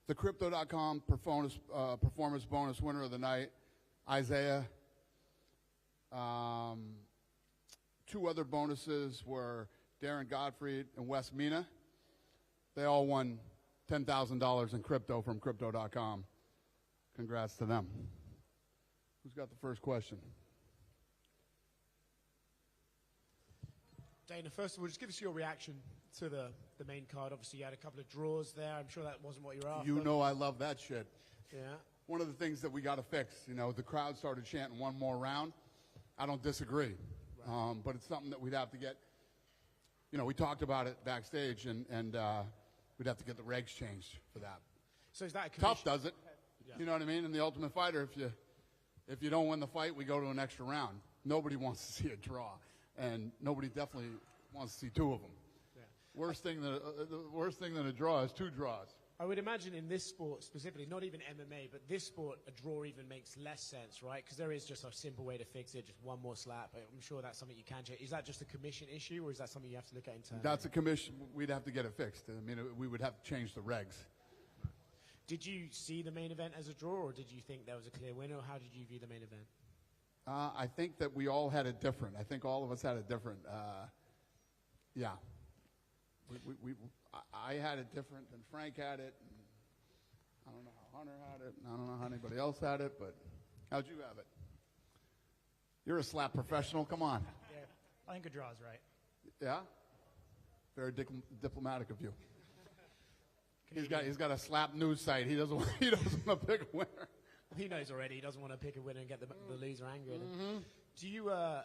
The Crypto.com performance bonus winner of the night, Isaiah. 2 other bonuses were Darren Gottfried and Wes Mina. They all won $10,000 in crypto from Crypto.com. Congrats to them. Who's got the first question? Dana, first of all, just give us your reaction to the main card. Obviously, you had a couple of draws there. I'm sure that wasn't what you were after. You know I love that shit. Yeah. One of the things that we got to fix, the crowd started chanting one more round. I don't disagree. Right. But it's something that we'd have to get, we talked about it backstage, and we'd have to get the regs changed for that. So is that a Tough does it. Yeah. You know what I mean? In the Ultimate Fighter, if you don't win the fight, we go to an extra round. Nobody wants to see a draw, and nobody definitely wants to see 2 of them. Yeah. The worst thing than a draw is 2 draws. I would imagine in this sport specifically, not even MMA, but this sport, a draw even makes less sense, right? Because there is just a simple way to fix it, just one more slap. I'm sure that's something you can change. Is that just a commission issue, or is that something you have to look at internally? That's a commission. We'd have to get it fixed. I mean, we would have to change the regs. Did you see the main event as a draw, or did you think there was a clear winner, or how did you view the main event? I think that we all had it different. I think all of us had it different. Yeah. I had it different than Frank had it. And I don't know how Hunter had it. And I don't know how anybody else had it, but how'd you have it? You're a slap professional. Come on. Yeah, I think a draw is right. Yeah? Very diplomatic of you. He's got a slap news site. He doesn't want to pick a winner. He knows already. He doesn't want to pick a winner and get the loser angry at him. Mm-hmm.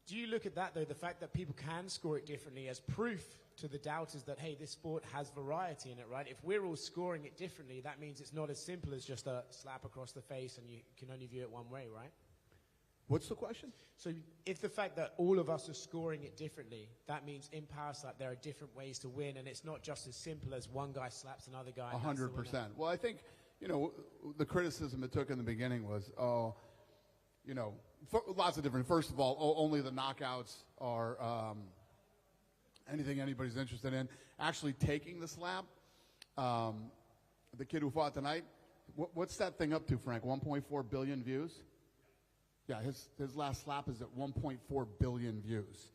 Do you look at that, though, the fact that people can score it differently as proof to the doubters that, hey, this sport has variety in it, right? If we're all scoring it differently, that means it's not as simple as just a slap across the face and you can only view it one way, right? What's the question? So if the fact that all of us are scoring it differently, that means in Power Slap there are different ways to win, and it's not just as simple as one guy slaps another guy. 100%. Well, I think, the criticism it took in the beginning was, lots of different. First of all, only the knockouts are anything anybody's interested in. Actually taking the slap, the kid who fought tonight, what's that thing up to, Frank? 1.4 billion views? Yeah, his last slap is at 1.4 billion views.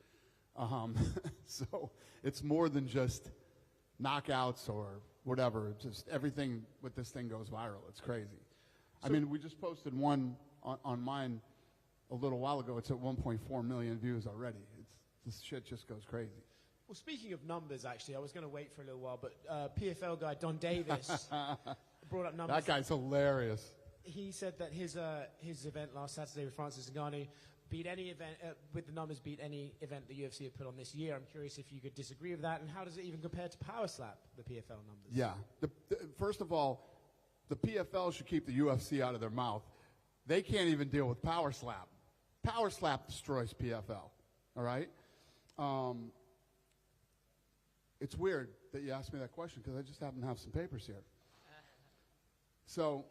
So it's more than just knockouts or whatever. It's just everything with this thing goes viral. It's crazy. So, I mean, we just posted one on mine a little while ago. It's at 1.4 million views already. This shit just goes crazy. Well, speaking of numbers, actually, I was going to wait for a little while, but PFL guy Don Davis brought up numbers. That guy's hilarious. He said that his event last Saturday with Francis Ngannou beat any event with the numbers beat any event the UFC had put on this year. I'm curious if you could disagree with that, and how does it even compare to Power Slap, the PFL numbers? Yeah. First of all, the PFL should keep the UFC out of their mouth. They can't even deal with Power Slap. Power Slap destroys PFL. All right. It's weird that you asked me that question because I just happen to have some papers here. So.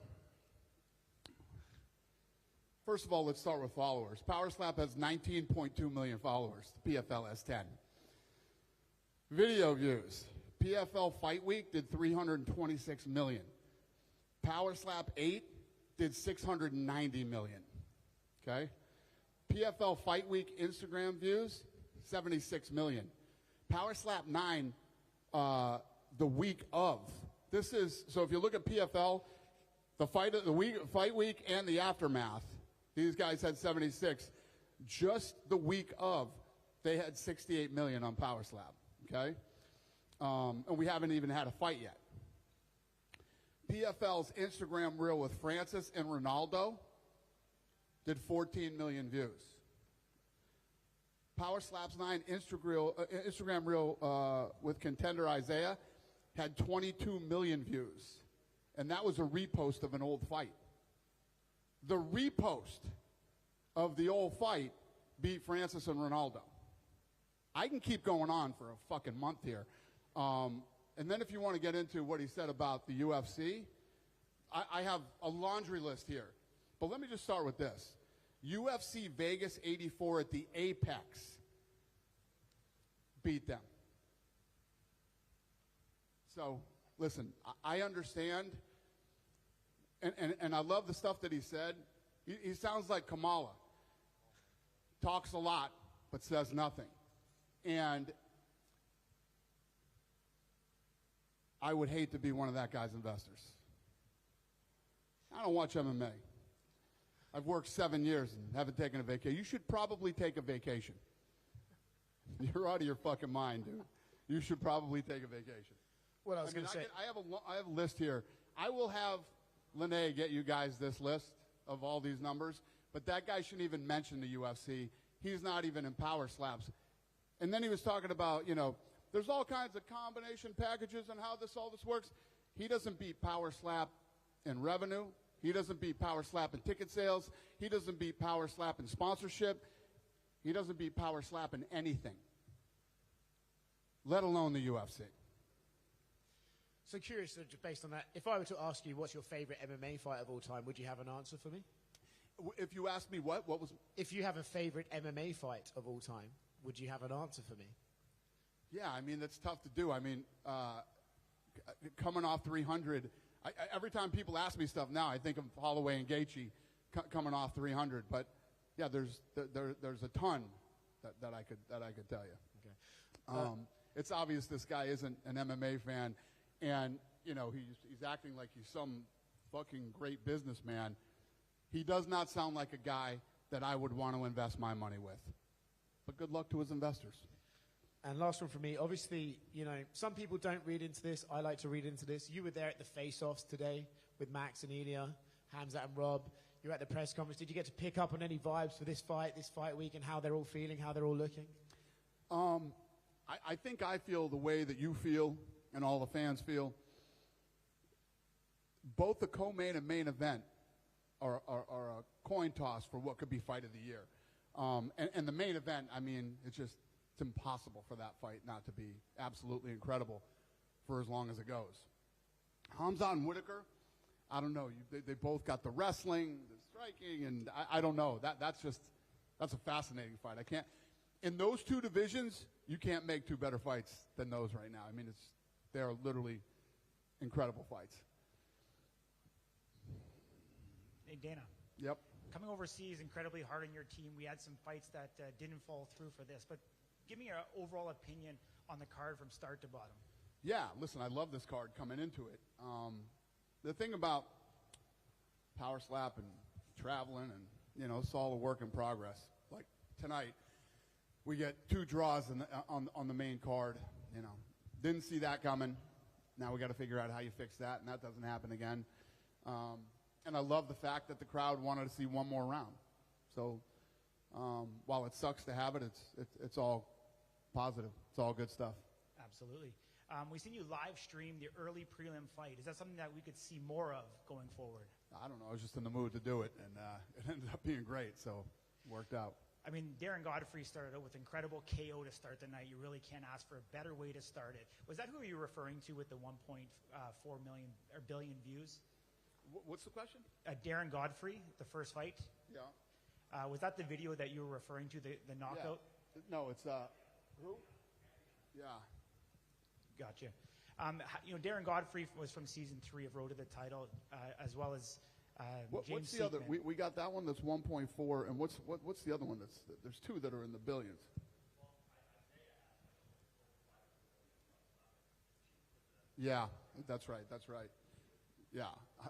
First of all, let's start with followers. Power Slap has 19.2 million followers. The PFL has 10. Video views. PFL Fight Week did 326 million. Power Slap 8 did 690 million. Okay? PFL Fight Week Instagram views, 76 million. Power Slap 9, the week of. This is, so if you look at PFL, the fight week and the aftermath, these guys had 76. Just the week of, they had 68 million on Power Slap, okay? And we haven't even had a fight yet. PFL's Instagram reel with Francis and Ronaldo did 14 million views. Power Slap's 9 Instagram reel with contender Isaiah had 22 million views. And that was a repost of an old fight. The repost of the old fight beat Francis and Ronaldo. I can keep going on for a fucking month here. And then if you want to get into what he said about the UFC, I have a laundry list here. But let me just start with this. UFC Vegas 84 at the Apex beat them. So listen, I understand, and I love the stuff that he said. He sounds like Kamala. Talks a lot, but says nothing. And I would hate to be one of that guy's investors. I don't watch MMA. I've worked 7 years and haven't taken a vacation. You should probably take a vacation. You're out of your fucking mind, dude. You should probably take a vacation. What I was going to say. I have a list here. I will have Lene get you guys this list of all these numbers, but that guy shouldn't even mention the UFC. He's not even in power slaps. And then he was talking about, there's all kinds of combination packages and how all this works. He doesn't beat power slap in revenue. He doesn't beat power slap in ticket sales. He doesn't beat power slap in sponsorship. He doesn't beat power slap in anything, let alone the UFC. So curious, just based on that, if I were to ask you what's your favorite MMA fight of all time, would you have an answer for me? If you asked me what was... If you have a favorite MMA fight of all time, would you have an answer for me? Yeah, I mean, that's tough to do. I mean, coming off 300, every time people ask me stuff now, I think of Holloway and Gaethje coming off 300. But yeah, there's a ton that I could tell you. Okay. It's obvious this guy isn't an MMA fan, and he's acting like he's some fucking great businessman. He does not sound like a guy that I would want to invest my money with. But good luck to his investors. And last one from me. Obviously, some people don't read into this. I like to read into this. You were there at the face-offs today with Max and Ilya, Hamzat and Rob. You were at the press conference. Did you get to pick up on any vibes for this fight week, and how they're all feeling, how they're all looking? I think I feel the way that you feel and all the fans feel. Both the co-main and main event are a coin toss for what could be fight of the year. And the main event, I mean, it's impossible for that fight not to be absolutely incredible for as long as it goes. Hamzat and Whitaker, I don't know. They both got the wrestling, the striking, and I don't know. That's a fascinating fight. I can't. In those two divisions, you can't make two better fights than those right now. I mean, they're literally incredible fights. Hey, Dana. Yep. Coming overseas, incredibly hard on your team. We had some fights that didn't fall through for this, but give me your overall opinion on the card from start to bottom. Yeah, listen, I love this card coming into it. The thing about power slap and traveling and, it's all a work in progress. Like tonight, we get 2 draws on the main card, Didn't see that coming. Now we got to figure out how you fix that, and that doesn't happen again. And I love the fact that the crowd wanted to see one more round. So while it sucks to have it, it's all positive. It's all good stuff. Absolutely. We've seen you live stream the early prelim fight. Is that something that we could see more of going forward? I don't know. I was just in the mood to do it, and it ended up being great, so it worked out. I mean, Darren Godfrey started out with incredible KO to start the night. You really can't ask for a better way to start it. Was that who you were referring to with the 1.4 million or billion views? What's the question? Darren Godfrey, the first fight. Yeah. Was that the video that you were referring to, the knockout? Yeah. No, it's who? Yeah. Gotcha. Darren Godfrey was from season 3 of Road to the Title, as well as James what's the other? Seekman. We got that one that's 1.4, and what's the other one there's 2 that are in the billions. Yeah, that's right. Yeah,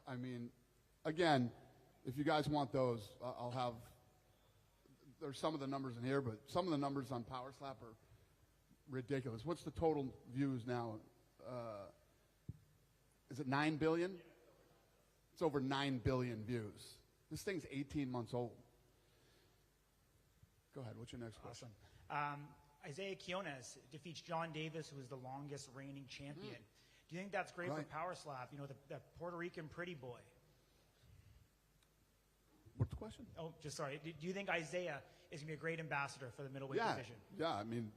I mean, again, if you guys want those, I'll have. There's some of the numbers in here, but some of the numbers on Power Slap are ridiculous. What's the total views now? Is it 9 billion? It's over 9 billion views. This thing's 18 months old. Go ahead. What's your next question? Awesome. Isaiah Quiones defeats John Davis, who is the longest reigning champion. Do you think that's great for Power Slap? The Puerto Rican pretty boy. What's the question? Oh, just sorry. Do you think Isaiah is going to be a great ambassador for the middleweight division? Yeah, I mean,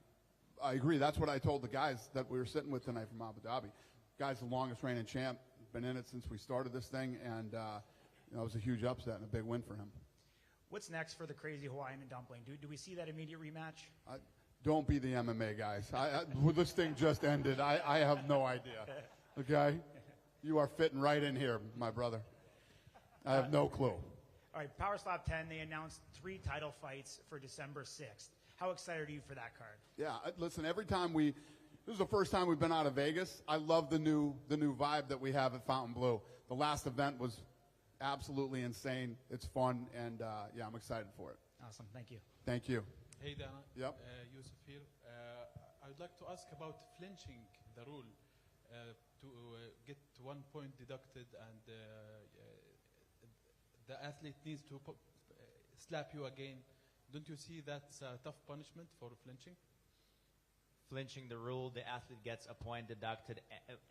I agree. That's what I told the guys that we were sitting with tonight from Abu Dhabi. Guy's the longest reigning champ. Been in it since we started this thing, and it was a huge upset and a big win for him. What's next for the Crazy Hawaiian and Dumpling? Do we see that immediate rematch? Don't be the MMA guys. This thing just ended. I have no idea. Okay? You are fitting right in here, my brother. I have no clue. All right, Power Slap 10, they announced 3 title fights for December 6th. How excited are you for that card? Yeah, listen, every time this is the first time we've been out of Vegas. I love the new vibe that we have at Fontainebleau. The last event was absolutely insane. It's fun, and yeah, I'm excited for it. Awesome, thank you. Thank you. Hey, Dana. Yep. Yusuf here. I would like to ask about flinching, the rule, to get 1 point deducted, and the athlete needs to slap you again. Don't you see that's a tough punishment for flinching? Flinching the rule, the athlete gets a point deducted,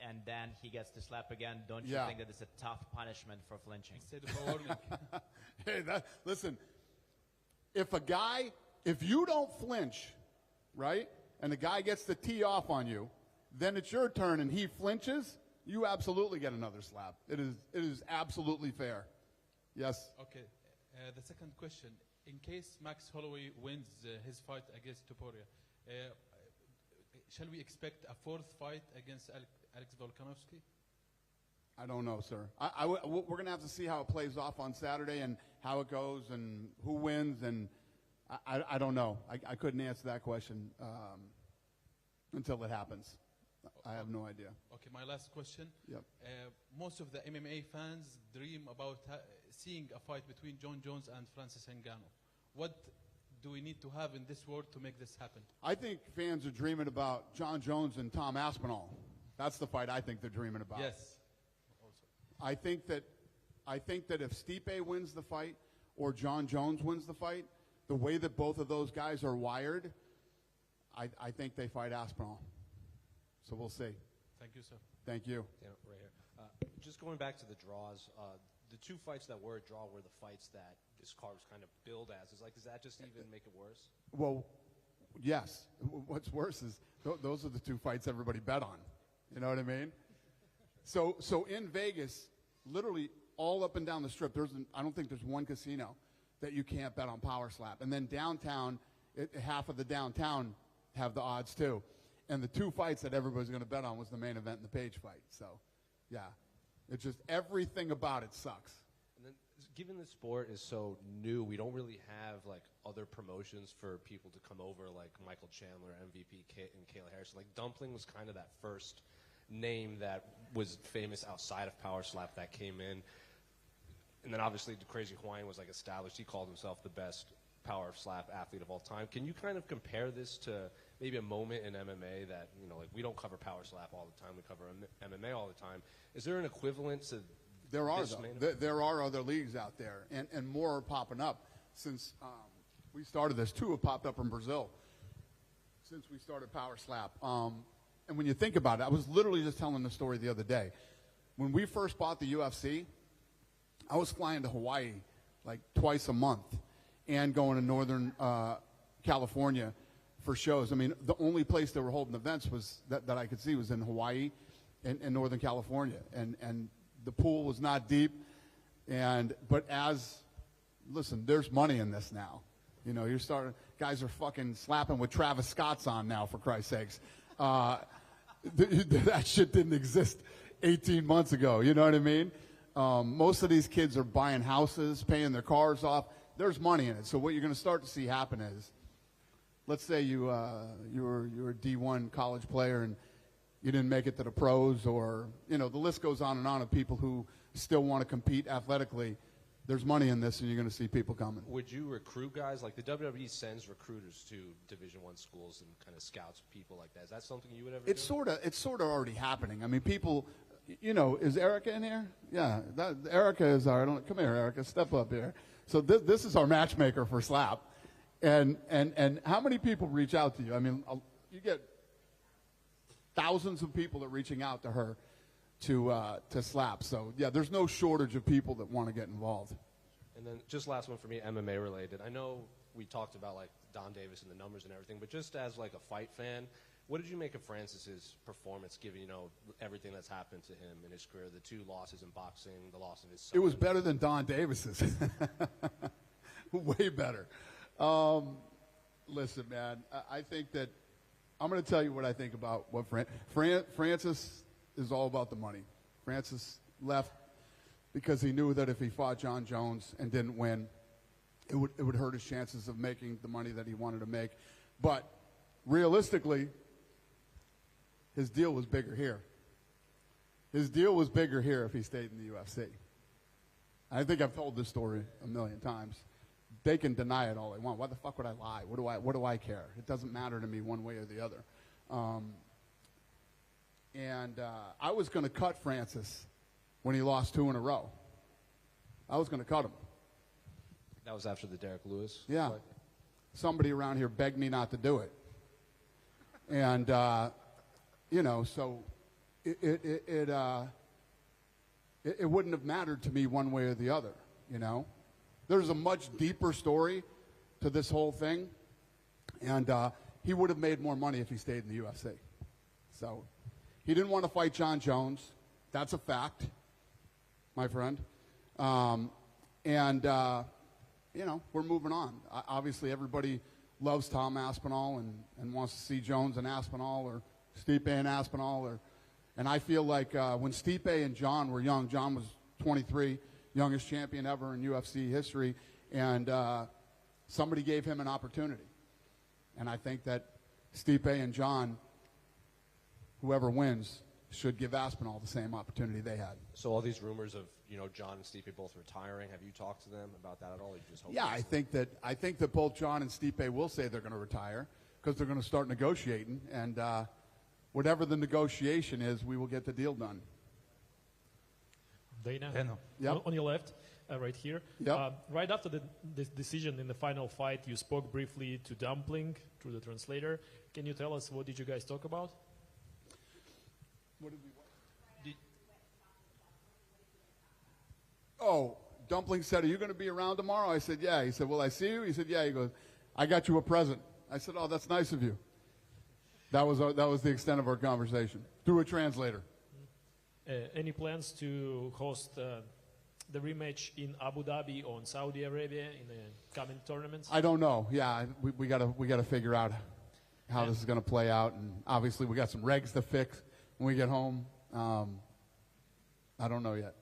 and then he gets to slap again. Don't you Yeah. think that it's a tough punishment for flinching? Instead of a warning. Hey, listen, if you don't flinch, right, and the guy gets to tee off on you, then it's your turn and he flinches, you absolutely get another slap. It is absolutely fair. Yes? Okay. The second question. In case Max Holloway wins his fight against Topuria, shall we expect a 4th fight against Alex Volkanovski? I don't know, sir. We're going to have to see how it plays off on Saturday and how it goes and who wins, and I don't know. I couldn't answer that question until it happens. I have no idea. Okay, my last question. Yep. Most of the MMA fans dream about seeing a fight between John Jones and Francis Ngannou. What do we need to have in this world to make this happen? I think fans are dreaming about John Jones and Tom Aspinall. That's the fight I think they're dreaming about. Yes. Also. I think that if Stipe wins the fight or John Jones wins the fight, the way that both of those guys are wired, I think they fight Aspinall. So we'll see. Thank you, sir. Thank you. Yeah, right here. Just going back to the draws, the 2 fights that were a draw were the fights that this card was kind of billed as. Does that just even make it worse? Well, yes. What's worse is those are the 2 fights everybody bet on. You know what I mean? So in Vegas, literally all up and down the strip, I don't think there's one casino that you can't bet on Power Slap. And then downtown, half of the downtown have the odds too. And the 2 fights that everybody's going to bet on was the main event and the Paige fight. So, yeah, it's just everything about it sucks. And then, given the sport is so new, we don't really have like other promotions for people to come over, like Michael Chandler, MVP, and Kayla Harrison. Like Dumpling was kind of that first name that was famous outside of Power Slap that came in. And then obviously the Crazy Hawaiian was like established. He called himself the best Power Slap athlete of all time. Can you kind of compare this to maybe a moment in MMA that, like we don't cover Power Slap all the time, we cover MMA all the time. Is there an equivalent to There are, this though. There are other leagues out there, and more are popping up. Since we started this, 2 have popped up in Brazil since we started Power Slap. And when you think about it, I was literally just telling the story the other day. When we first bought the UFC, I was flying to Hawaii like twice a month and going to Northern California for shows. I mean, the only place they were holding events was that I could see was in Hawaii and Northern California. And the pool was not deep. But listen, there's money in this now. You're starting, guys are fucking slapping with Travis Scott's on now, for Christ's sakes. That shit didn't exist 18 months ago. You know what I mean? Most of these kids are buying houses, paying their cars off. There's money in it. So what you're going to start to see happen is, let's say you were a D1 college player and you didn't make it to the pros, or the list goes on of people who still want to compete athletically. There's money in this, and you're going to see people coming. Would you recruit guys? Like the WWE sends recruiters to Division I schools and kind of scouts people like that. Is that something you would ever do? It's sort of already happening. I mean, people, is Erica in here? Yeah, Erica is our. Come here, Erica. Step up here. So this is our matchmaker for Slap, and how many people reach out to you? I mean, you get thousands of people that are reaching out to her to Slap. So yeah, there's no shortage of people that want to get involved. And then just last one for me, MMA related. I know we talked about like Don Davis and the numbers and everything, but just as like a fight fan, what did you make of Francis's performance, given everything that's happened to him in his career, the 2 losses in boxing, the loss of his son? It was better than Don Davis's. Way better. Listen, man, I think that I'm going to tell you what I think about what Francis is all about the money. Francis left because he knew that if he fought John Jones and didn't win, it would hurt his chances of making the money that he wanted to make. But realistically, his deal was bigger here. His deal was bigger here if he stayed in the UFC. I think I've told this story a million times. They can deny it all they want. Why the fuck would I lie? What do I care? It doesn't matter to me one way or the other. I was going to cut Francis when he lost 2 in a row. I was going to cut him. That was after the Derek Lewis Yeah. fight? Somebody around here begged me not to do it. And, so it wouldn't have mattered to me one way or the other, There's a much deeper story to this whole thing, and he would have made more money if he stayed in the UFC. So he didn't want to fight John Jones. That's a fact, my friend. We're moving on. Obviously, everybody loves Tom Aspinall and wants to see Jones and Aspinall or Stipe and Aspinall. And I feel like when Stipe and John were young, John was 23, youngest champion ever in UFC history, and somebody gave him an opportunity. And I think that Stipe and John, whoever wins, should give Aspinall the same opportunity they had. So all these rumors of John and Stipe both retiring, have you talked to them about that at all? Or you just hope Yeah, I think that both John and Stipe will say they're going to retire because they're going to start negotiating, and whatever the negotiation is, we will get the deal done. Dana, Yep. on your left, right here. Yep. Right after this decision in the final fight, you spoke briefly to Dumpling through the translator. Can you tell us what did you guys talk about? Oh, Dumpling said, "Are you going to be around tomorrow?" I said, "Yeah." He said, "Will I see you?" He said, "Yeah." He goes, "I got you a present." I said, "Oh, that's nice of you." That was the extent of our conversation through a translator. Any plans to host the rematch in Abu Dhabi or in Saudi Arabia in the coming tournaments? I don't know. Yeah, we gotta figure out how this is going to play out, and obviously we got some regs to fix when we get home. I don't know yet.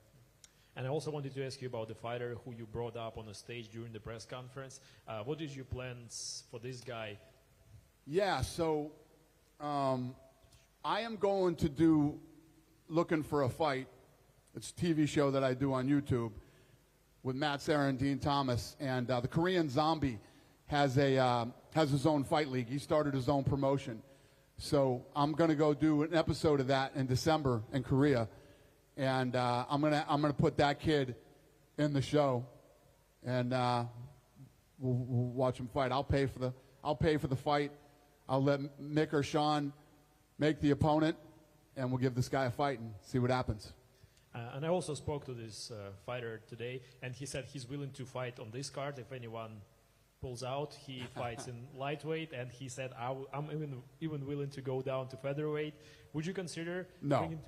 And I also wanted to ask you about the fighter who you brought up on the stage during the press conference. What is your plans for this guy? Yeah, so I am going to do Looking for a Fight. It's a TV show that I do on YouTube with Matt Serra and Dean Thomas. And the Korean Zombie has his own fight league. He started his own promotion. So I'm going to go do an episode of that in December in Korea. And I'm gonna put that kid in the show, and we'll watch him fight. I'll pay for the fight. I'll let Mick or Sean make the opponent, and we'll give this guy a fight and see what happens. And I also spoke to this fighter today, and he said he's willing to fight on this card if anyone pulls out. He fights in lightweight, and he said I'm even willing to go down to featherweight. Would you consider bringing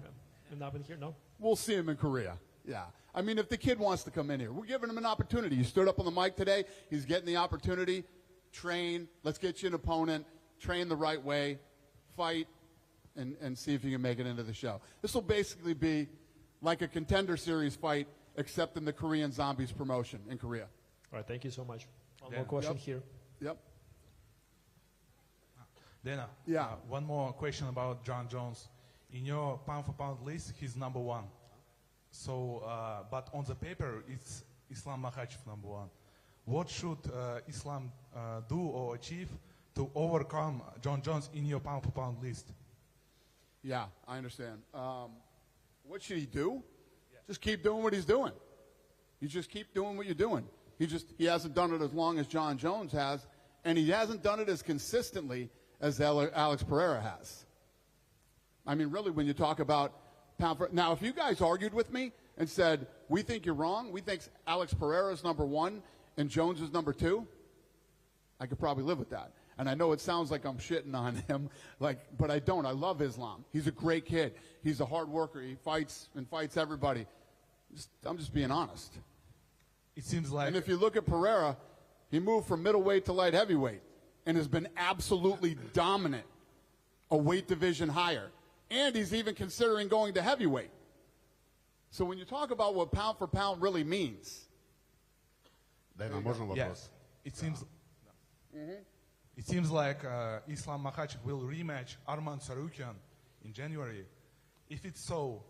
him up in here? No. We'll see him in Korea. Yeah. I mean, if the kid wants to come in here, we're giving him an opportunity. He stood up on the mic today. He's getting the opportunity. Train. Let's get you an opponent. Train the right way. Fight. And see if you can make it into the show. This will basically be like a Contender Series fight, except in the Korean Zombies promotion in Korea. All right. Thank you so much. One more question here. Yep. Dana. Yeah. One more question about John Jones. In your pound-for-pound list, he's number 1. So, but on the paper, it's Islam Makhachev number 1. What should Islam do or achieve to overcome John Jones in your pound-for-pound list? Yeah, I understand. What should he do? Just keep doing what he's doing. You just keep doing what you're doing. He hasn't done it as long as John Jones has, and he hasn't done it as consistently as Alex Pereira has. I mean, really, when you talk about now, if you guys argued with me and said, we think you're wrong, we think Alex Pereira is number 1 and Jones is number 2, I could probably live with that. And I know it sounds like I'm shitting on him, but I don't. I love Islam. He's a great kid. He's a hard worker. He fights everybody. I'm just being honest. It seems like... And if you look at Pereira, he moved from middleweight to light heavyweight and has been absolutely dominant, a weight division higher. And he's even considering going to heavyweight. So when you talk about what pound for pound really means. Дэна, можно вопрос? It seems like Islam Makhachev will rematch Arman Tsarukyan in January. If it's so,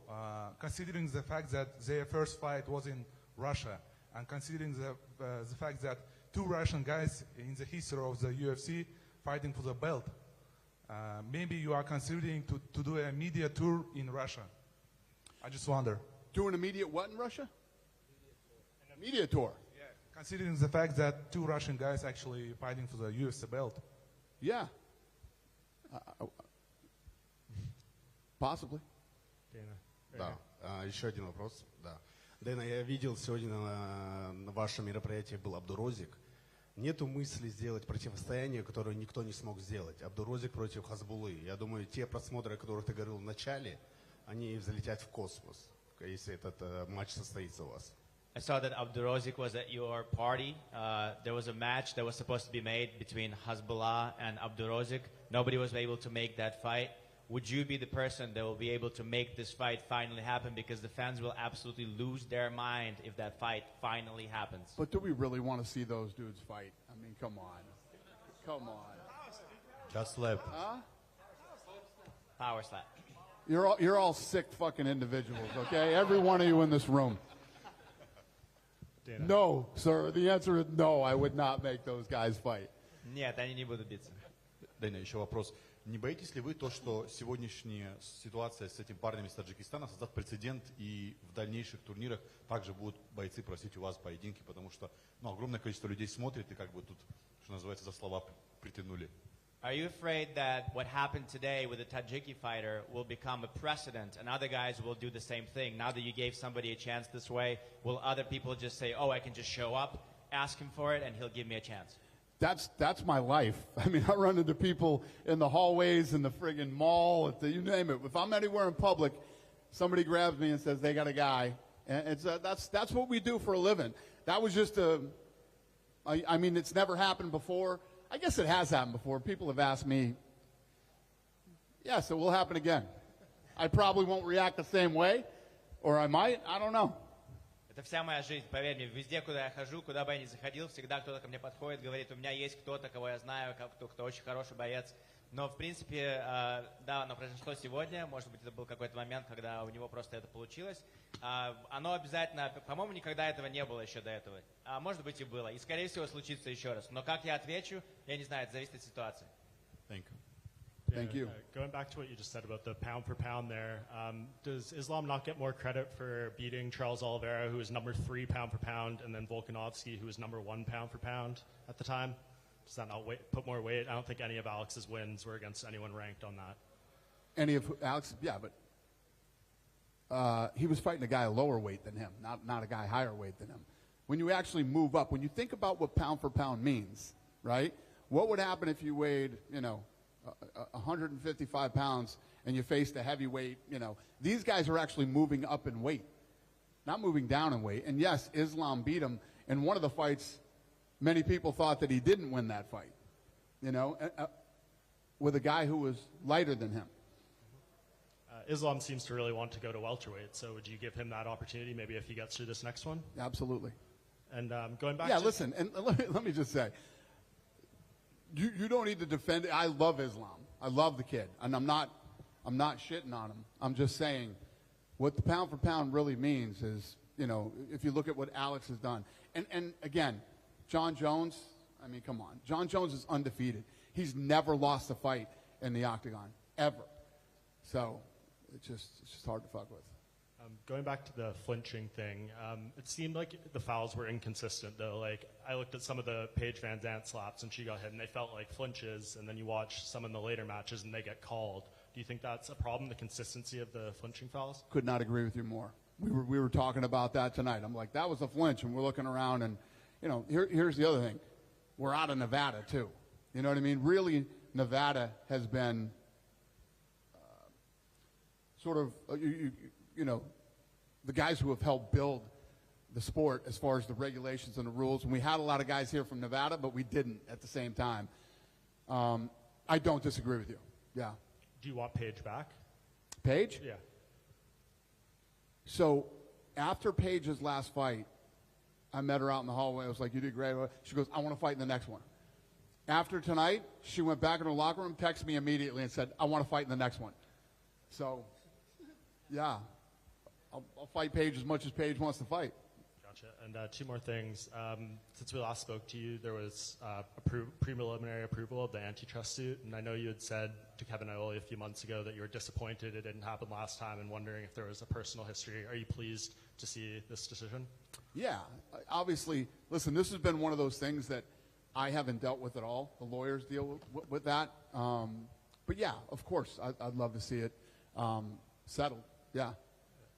considering the fact that their first fight was in Russia, and considering the fact that two Russian guys in the history of the UFC fighting for the belt, maybe you are considering to do a media tour in Russia. I just wonder. Doing a media what in Russia? A media tour. Yeah, considering the fact that two Russian guys actually fighting for the UFC belt. Yeah. Possibly. Да. Еще один вопрос. Да. Дэна, я видел сегодня на вашем мероприятии был Абдурозик. Нету мысли сделать противостояние, которое никто не смог сделать. Абдурозик против Хазбулы. Я думаю, те просмотры, о которых ты говорил в начале, они взлетят в космос, если этот матч состоится у вас. I saw that Abdurozik was at your party. There was a match that was supposed to be made between Hezbollah and Abdurozik. Nobody was able to make that fight. Would you be the person that will be able to make this fight finally happen? Because the fans will absolutely lose their mind if that fight finally happens. But do we really want to see those dudes fight? I mean, come on. Come on. Just slap. Huh? Power slap. You're all sick fucking individuals, okay? Every one of you in this room. Dana. No, sir. The answer is no. I would not make those guys fight. Нет, они не будут биться. Дэна, еще вопрос. Не боитесь ли вы то, что сегодняшняя ситуация с этим парнем из Таджикистана создаст прецедент, и в дальнейших турнирах также будут бойцы просить у вас поединки, потому что огромное количество людей смотрит и как бы тут, что называется, за слова притянули? Are you afraid that what happened today with the Tajiki fighter will become a precedent and other guys will do the same thing? Now that you gave somebody a chance this way, will other people just say, oh, I can just show up, ask him for it, and he'll give me a chance? That's my life. I mean, I run into people in the hallways, in the friggin' mall, you name it. If I'm anywhere in public, somebody grabs me and says they got a guy. And it's, that's what we do for a living. That was just I mean, it's never happened before. I guess it has happened before. People have asked me, yes, it will happen again. I probably won't react the same way, or I might. I don't know. Это вся моя жизнь, поверь мне. Везде, куда я хожу, куда бы я ни заходил, всегда кто-то ко мне подходит, говорит, у меня есть кто-то, кого я знаю, кто очень хороший боец. Но, в принципе, да, оно произошло сегодня. Может быть, это был какой-то момент, когда у него просто это получилось. Оно обязательно, по-моему, никогда этого не было еще до этого. А может быть и было. И, скорее всего, случится еще раз. Но как я отвечу, я не знаю, это зависит от ситуации. Thank you. Thank you. Going back to what you just said about the pound for pound there, does Islam not get more credit for beating Charles Oliveira, who was number 3 pound for pound, and then Volkanovski, who was number 1 pound for pound at the time? Does that not put more weight? I don't think any of Alex's wins were against anyone ranked on that. Any of Alex? Yeah, but he was fighting a guy lower weight than him, not a guy higher weight than him. When you actually move up, when you think about what pound for pound means, right? What would happen if you weighed, 155 pounds and you faced a heavyweight, These guys are actually moving up in weight, not moving down in weight. And yes, Islam beat him. In one of the fights, many people thought that he didn't win that fight, with a guy who was lighter than him. Islam seems to really want to go to welterweight, so would you give him that opportunity maybe if he gets through this next one? Absolutely. And going back yeah, to... listen, and let me just say, you don't need to defend it. I love Islam. I love the kid, and I'm not shitting on him. I'm just saying what the pound for pound really means is, if you look at what Alex has done. And again, John Jones, I mean, come on. John Jones is undefeated. He's never lost a fight in the octagon, ever. So it's just hard to fuck with. Going back to the flinching thing, it seemed like the fouls were inconsistent, though. Like, I looked at some of the Paige Van Zandt slaps, and she got hit, and they felt like flinches, and then you watch some in the later matches, and they get called. Do you think that's a problem, the consistency of the flinching fouls? Could not agree with you more. We were talking about that tonight. I'm like, that was a flinch, and we're looking around, and, here's the other thing. We're out of Nevada, too. You know what I mean? Really, Nevada has been sort of, the guys who have helped build the sport as far as the regulations and the rules. And we had a lot of guys here from Nevada, but we didn't at the same time. I don't disagree with you. Yeah. Do you want Paige back? Paige? Yeah. So after Paige's last fight, I met her out in the hallway. I was like, you did great. She goes, I want to fight in the next one. After tonight, she went back in her locker room, texted me immediately and said, I want to fight in the next one. So, yeah, I'll fight Paige as much as Paige wants to fight. Gotcha. And two more things. Since we last spoke to you, there was preliminary approval of the antitrust suit, and I know you had said to Kevin Iole a few months ago that you were disappointed it didn't happen last time and wondering if there was a personal history. Are you pleased to see this decision? Yeah, obviously, listen, this has been one of those things that I haven't dealt with at all. The lawyers deal with that. But yeah, of course, I'd love to see it settled. Yeah.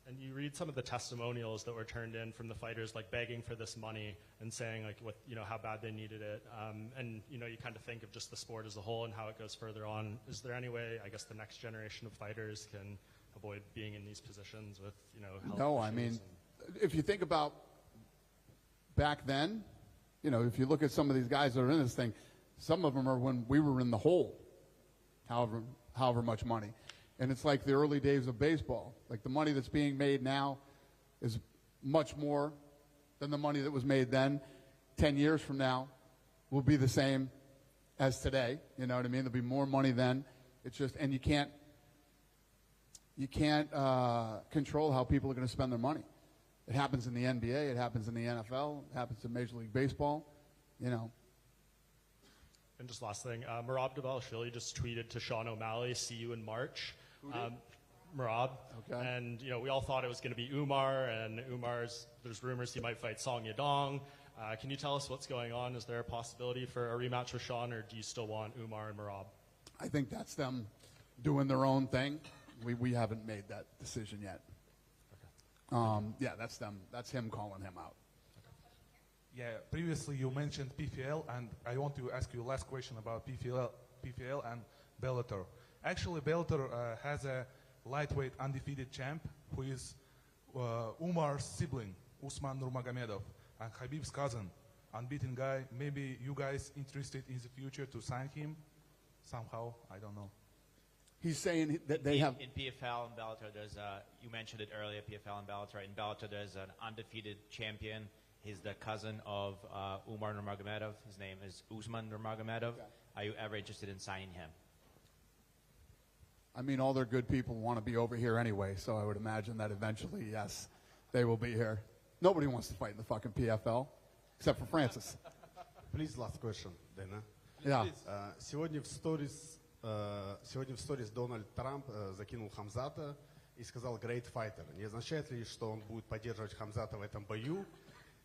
And you read some of the testimonials that were turned in from the fighters, like begging for this money and saying like what, you know, how bad they needed it. And, you know, you kind of think of just the sport as a whole and how it goes further on. Is there any way, I guess, the next generation of fighters can avoid being in these positions with, you know, health No, issues? I mean, if you think about back then, you know, if you look at some of these guys that are in this thing, some of them are when we were in the hole, however much money. And it's like the early days of baseball. Like the money that's being made now is much more than the money that was made then. 10 years from now will be the same as today. You know what I mean? There'll be more money then. It's just, and you can't control how people are going to spend their money. It happens in the NBA. It happens in the NFL. It happens in Major League Baseball. You know. And just last thing, Merab Dvalishvili just tweeted to Sean O'Malley, "See you in March." Merab. Okay. And you know, we all thought it was going to be Umar, and there's rumors he might fight Song Yadong. Can you tell us what's going on? Is there a possibility for a rematch with Sean, or do you still want Umar and Merab? I think that's them doing their own thing. We haven't made that decision yet. Yeah, that's them. That's him calling him out. Yeah, previously you mentioned PFL, and I want to ask you a last question about PFL and Bellator. Actually, Bellator has a lightweight undefeated champ who is Umar's sibling, Usman Nurmagomedov, and Khabib's cousin, unbeaten guy. Maybe you guys interested in the future to sign him somehow? I don't know. He's saying that they have... In PFL and Bellator, there's you mentioned it earlier, PFL and Bellator. In Bellator, there's an undefeated champion. He's the cousin of Umar Nurmagomedov. His name is Usman Nurmagomedov. Okay. Are you ever interested in signing him? I mean, all their good people want to be over here anyway, so I would imagine that eventually, yes, they will be here. Nobody wants to fight in the fucking PFL, except for Francis. Please, last question, Dana. Yeah. Сегодня в сторис Дональд Трамп закинул Хамзата и сказал «great fighter». Не означает ли, что он будет поддерживать Хамзата в этом бою?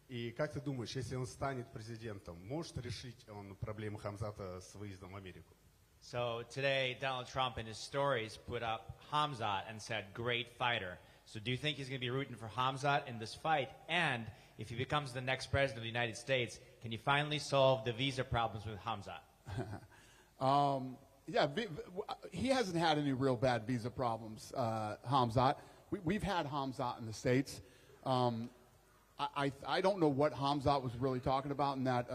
И как ты думаешь, если он станет президентом, может решить он проблемы Хамзата с выездом в Америку? So today, Donald Trump in his stories put up Hamzat and said, great fighter. So do you think he's going to be rooting for Hamzat in this fight? And if he becomes the next president of the United States, can you finally solve the visa problems with Hamzat? Yeah, he hasn't had any real bad visa problems, Hamzat. We've had Hamzat in the States. I don't know what Hamzat was really talking about in that,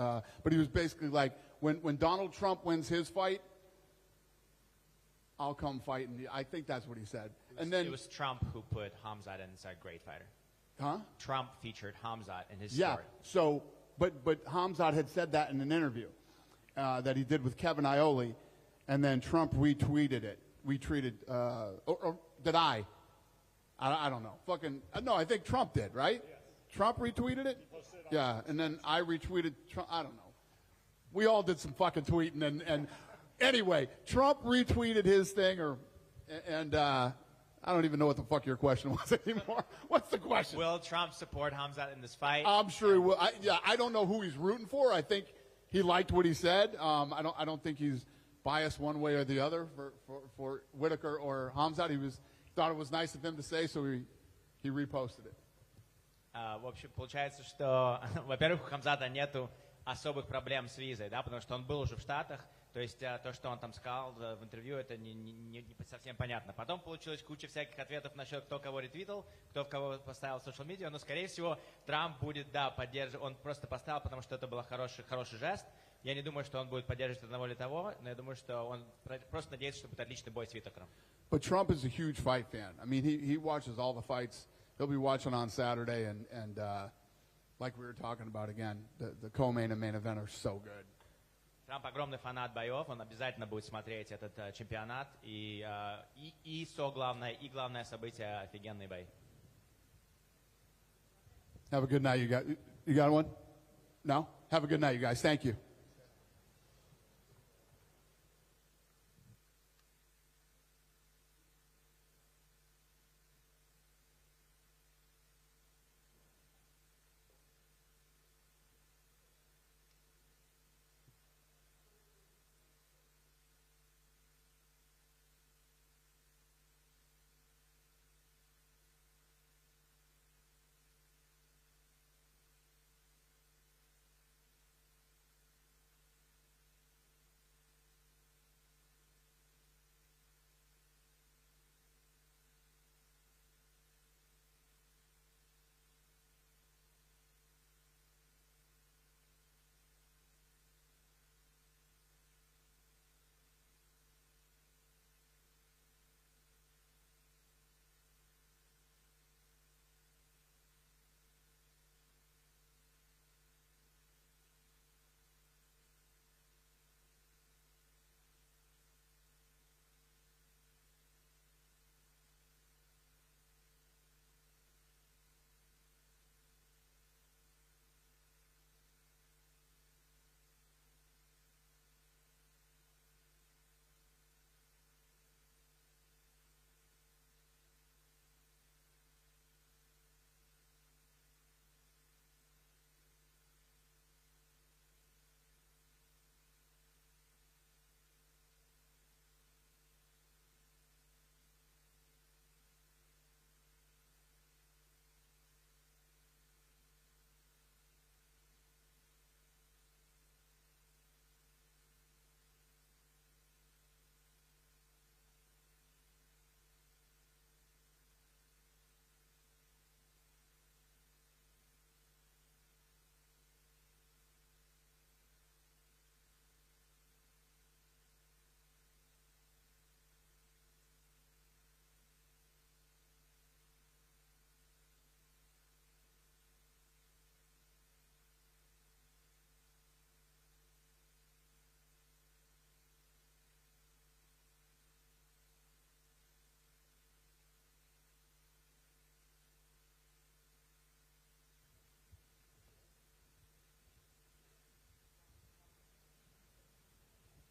but he was basically like, when Donald Trump wins his fight, I'll come fight. And I think that's what he said. It was Trump who put Hamzat in and said, great fighter. Huh? Trump featured Hamzat in his story. Yeah, so, but Hamzat had said that in an interview that he did with Kevin Iole, and then Trump retweeted it. Or did I? I don't know. No, I think Trump did, right? Yes. Trump retweeted it? Yeah, and then I retweeted Trump. I don't know. We all did some fucking tweeting, and anyway, Trump retweeted his thing, and I don't even know what the fuck your question was anymore. What's the question? Will Trump support Hamzat in this fight? I'm sure he will. I don't know who he's rooting for. I think he liked what he said. I don't think he's biased one way or the other for Whitaker or Hamzat. He thought it was nice of him to say, so he reposted it. В общем, получается, что, во-первых, у Хамзата нету особых проблем с визой, да, потому что он был уже в Штатах, то есть то, что он там сказал в интервью, это не совсем понятно. Потом получилась куча всяких ответов насчет, кто кого ретвитал, кто в кого поставил в social media, но, скорее всего, Трамп будет, да, поддерживать, он просто поставил, потому что это был хороший жест. Я не думаю, что он будет поддерживать одного или того, но я думаю, что он просто надеется, что будет отличный бой с Whittaker'ом. But Trump is a huge fight fan. I mean, he watches all the fights. He'll be watching on Saturday, and like we were talking about again, the co-main and main event are so good. Трамп огромный фанат боев, он обязательно будет смотреть этот чемпионат. И главное событие — офигенный бой. Have a good night, you got one? No? Have a good night, you guys. Thank you.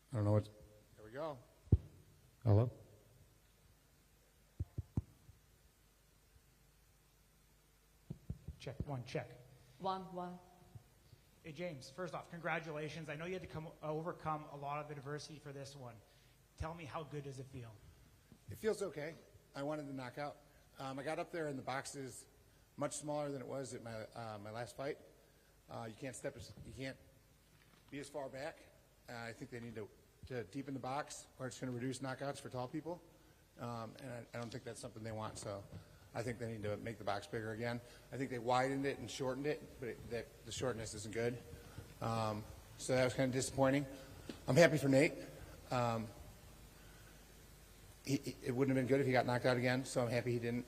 I don't know what. There we go. Hello? Check, one, check. One. Hey, James, first off, congratulations. I know you had to overcome a lot of adversity for this one. Tell me, how good does it feel? It feels okay. I wanted the knockout. I got up there, and the box is much smaller than it was at my last fight. You can't be as far back. I think they need to deepen the box, or it's going to reduce knockouts for tall people. And I don't think that's something they want. So I think they need to make the box bigger again. I think they widened it and shortened it, but the shortness isn't good. So that was kind of disappointing. I'm happy for Nate. It wouldn't have been good if he got knocked out again, so I'm happy he didn't.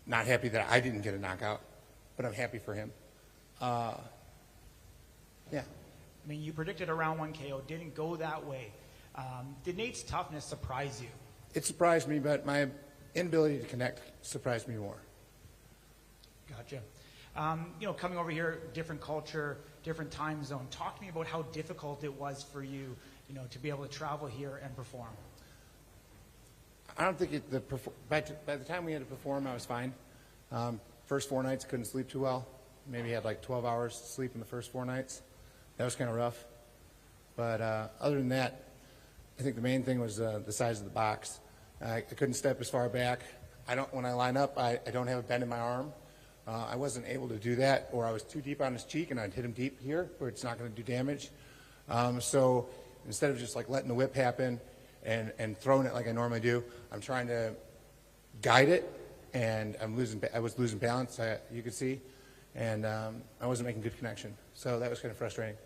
Not happy that I didn't get a knockout, but I'm happy for him. Yeah. I mean, you predicted a round 1 KO, didn't go that way. Did Nate's toughness surprise you? It surprised me, but my inability to connect surprised me more. Gotcha. Coming over here, different culture, different time zone. Talk to me about how difficult it was for you, to be able to travel here and perform. I don't think by the time we had to perform, I was fine. First 4 nights, couldn't sleep too well. Maybe had like 12 hours to sleep in the first 4 nights. That was kind of rough. But other than that, I think the main thing was the size of the box. I couldn't step as far back. When I line up, I don't have a bend in my arm. I wasn't able to do that, or I was too deep on his cheek, and I'd hit him deep here, where it's not going to do damage. So instead of just like letting the whip happen and throwing it like I normally do, I'm trying to guide it, and I was losing balance, you could see, and I wasn't making good connection. So that was kind of frustrating.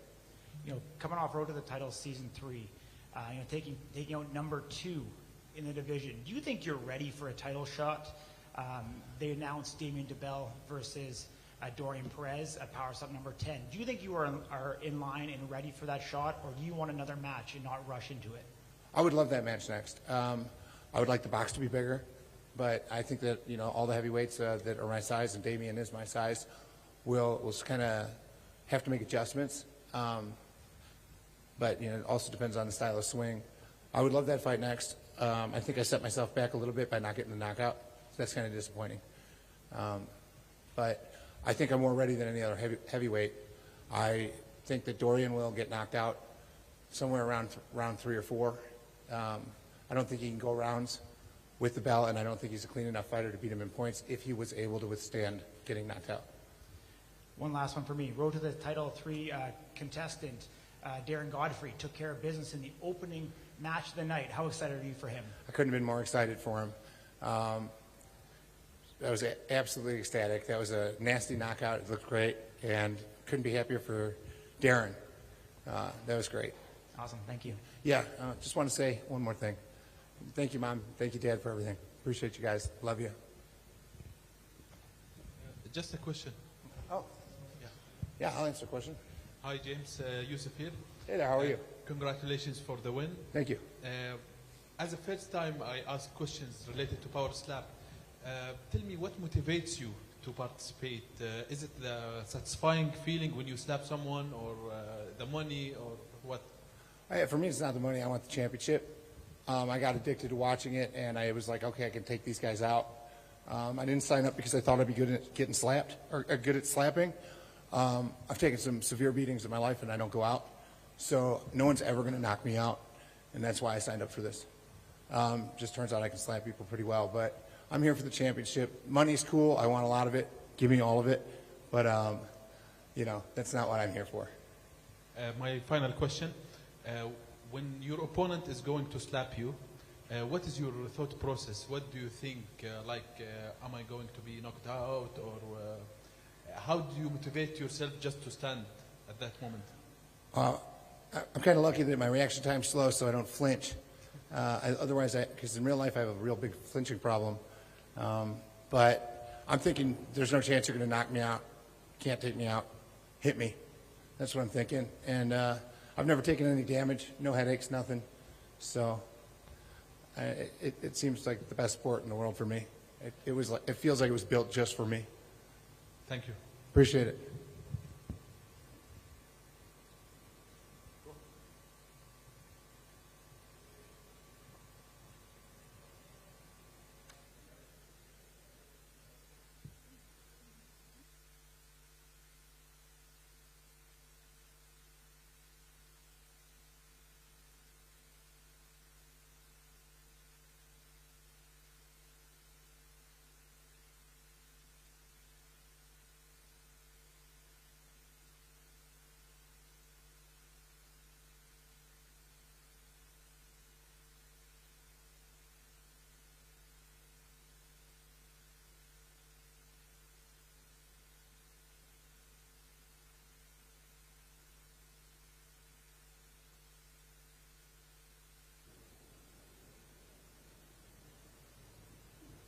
Coming off Road to the Title Season 3, taking out number 2 in the division. Do you think you're ready for a title shot? They announced Damian DeBell versus Dorian Perez at Power Slap number 10. Do you think you are in line and ready for that shot, or do you want another match and not rush into it? I would love that match next. I would like the box to be bigger, but I think that all the heavyweights that are my size, and Damian is my size, will kind of have to make adjustments. But it also depends on the style of swing. I would love that fight next. I think I set myself back a little bit by not getting the knockout. So that's kind of disappointing. But I think I'm more ready than any other heavyweight. I think that Dorian will get knocked out somewhere around round 3 or 4. I don't think he can go rounds with the belt, and I don't think he's a clean enough fighter to beat him in points if he was able to withstand getting knocked out. One last one for me. Road to the Title 3 contestant, Darren Godfrey, took care of business in the opening match of the night. How excited are you for him? I couldn't have been more excited for him. I was absolutely ecstatic. That was a nasty knockout. It looked great, and couldn't be happier for Darren. That was great. Awesome. Thank you. Yeah, just want to say one more thing. Thank you, Mom. Thank you, Dad, for everything. Appreciate you guys. Love you. Just a question. Oh. Yeah, I'll answer the question. Hi, James. Yusuf here. Hey there, how are you? Congratulations for the win. Thank you. As the first time I ask questions related to Power Slap, tell me what motivates you to participate. Is it the satisfying feeling when you slap someone, or the money, or what? For me, it's not the money. I want the championship. I got addicted to watching it, and I was like, okay, I can take these guys out. I didn't sign up because I thought I'd be good at getting slapped, or good at slapping. I've taken some severe beatings in my life, and I don't go out. So no one's ever going to knock me out, and that's why I signed up for this. Just turns out I can slap people pretty well, but I'm here for the championship. Money's cool. I want a lot of it. Give me all of it. But, that's not what I'm here for. My final question. When your opponent is going to slap you, what is your thought process? What do you think? Am I going to be knocked out? Or how do you motivate yourself just to stand at that moment? I'm kind of lucky that my reaction time's slow, so I don't flinch. Otherwise, because in real life I have a real big flinching problem. But I'm thinking there's no chance you're going to knock me out. Can't take me out. Hit me. That's what I'm thinking. And I've never taken any damage, no headaches, nothing. So it seems like the best sport in the world for me. It feels like it was built just for me. Thank you. Appreciate it.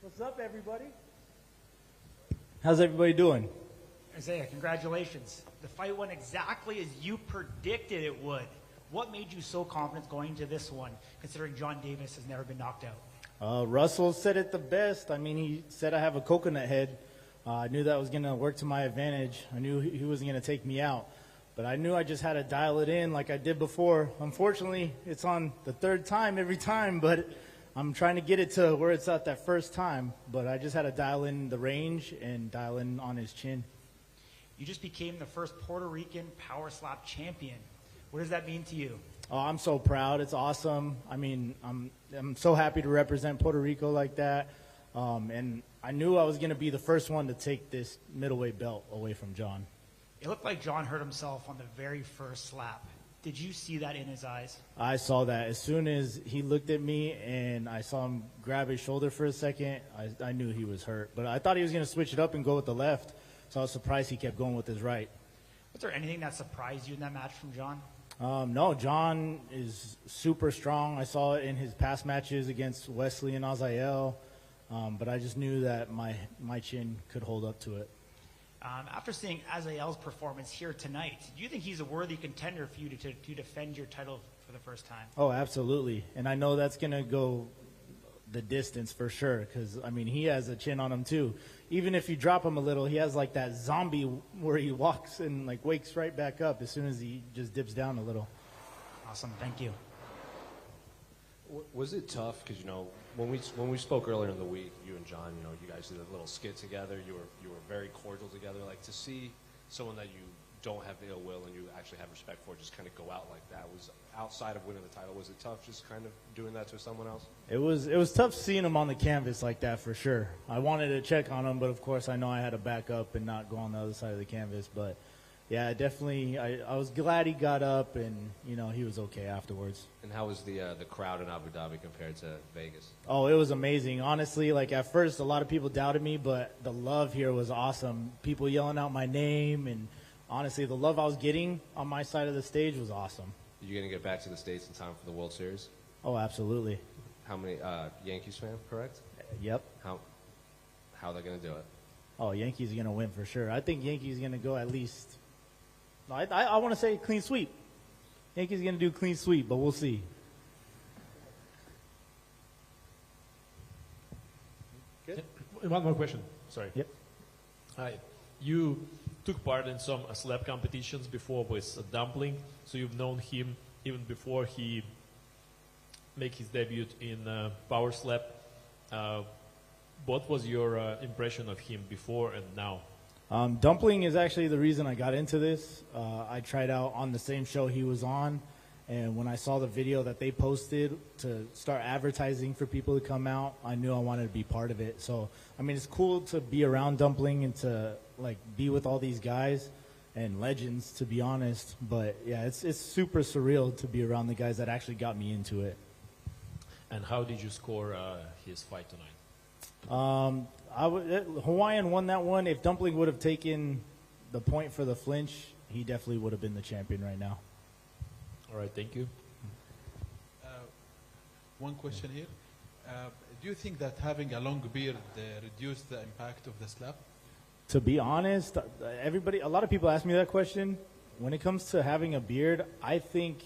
What's up, everybody? How's everybody doing? Isaiah, congratulations. The fight went exactly as you predicted it would. What made you so confident going into this one, considering John Davis has never been knocked out? Russell said it the best. I mean, he said I have a coconut head. I knew that was going to work to my advantage. I knew he wasn't going to take me out. But I knew I just had to dial it in like I did before. Unfortunately, it's on the third time every time, but I'm trying to get it to where it's at that first time. But I just had to dial in the range and dial in on his chin. You just became the first Puerto Rican power slap champion. What does that mean to you? Oh, I'm so proud. It's awesome. I mean, I'm so happy to represent Puerto Rico like that. And I knew I was going to be the first one to take this middleweight belt away from John. It looked like John hurt himself on the very first slap. Did you see that in his eyes? I saw that. As soon as he looked at me and I saw him grab his shoulder for a second, I knew he was hurt. But I thought he was going to switch it up and go with the left, so I was surprised he kept going with his right. Was there anything that surprised you in that match from John? No, John is super strong. I saw it in his past matches against Wesley and Azael, but I just knew that my chin could hold up to it. After seeing Azael's performance here tonight, do you think he's a worthy contender for you to defend your title for the first time? Oh, absolutely. And I know that's going to go the distance for sure because, I mean, he has a chin on him too. Even if you drop him a little, he has like that zombie where he walks and like wakes right back up as soon as he just dips down a little. Awesome. Thank you. Was it tough? Because, you know, when we spoke earlier in the week, you and John, you know, you guys did a little skit together. You were very cordial together. Like, to see someone that you don't have ill will and you actually have respect for just kind of go out like that, was outside of winning the title, was it tough just kind of doing that to someone else? It was tough seeing him on the canvas like that for sure. I wanted to check on him, but of course I know I had to back up and not go on the other side of the canvas. But yeah, definitely, I was glad he got up and, you know, he was okay afterwards. And how was the crowd in Abu Dhabi compared to Vegas? Oh, it was amazing. Honestly, like at first a lot of people doubted me, but the love here was awesome. People yelling out my name, and honestly, the love I was getting on my side of the stage was awesome. Are you going to get back to the States in time for the World Series? Oh, absolutely. How many, Yankees fan, correct? Yep. How are they going to do it? Oh, Yankees are going to win for sure. I think Yankees are going to go at least, I want to say clean sweep. Yankees are going to do clean sweep, but we'll see. Good. One more question. Sorry. Yep. Hi. You took part in some slap competitions before with Dumpling, so you've known him even before he made his debut in Power Slap. What was your impression of him before and now? Dumpling is actually the reason I got into this. I tried out on the same show he was on, and when I saw the video that they posted to start advertising for people to come out, I knew I wanted to be part of it. So, I mean, it's cool to be around Dumpling and to like be with all these guys and legends, to be honest. But yeah, it's super surreal to be around the guys that actually got me into it. And how did you score his fight tonight? Hawaiian won that one. If Dumpling would have taken the point for the flinch, he definitely would have been the champion right now. All right, thank you. One question here. Do you think that having a long beard reduced the impact of the slap? To be honest, a lot of people ask me that question. When it comes to having a beard, I think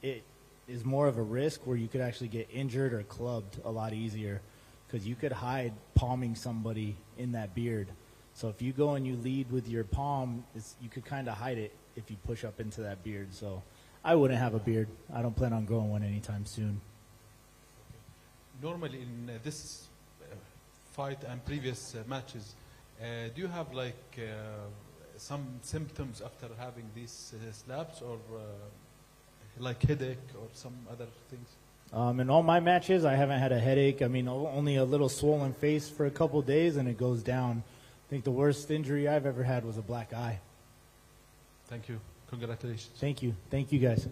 it is more of a risk where you could actually get injured or clubbed a lot easier because you could hide palming somebody in that beard. So if you go and you lead with your palm, you could kind of hide it if you push up into that beard. So I wouldn't have a beard. I don't plan on growing one anytime soon. Normally in this fight and previous matches, do you have like some symptoms after having these slaps, or like headache or some other things? In all my matches, I haven't had a headache. I mean, only a little swollen face for a couple days, and it goes down. I think the worst injury I've ever had was a black eye. Thank you. Congratulations. Thank you. Thank you, guys.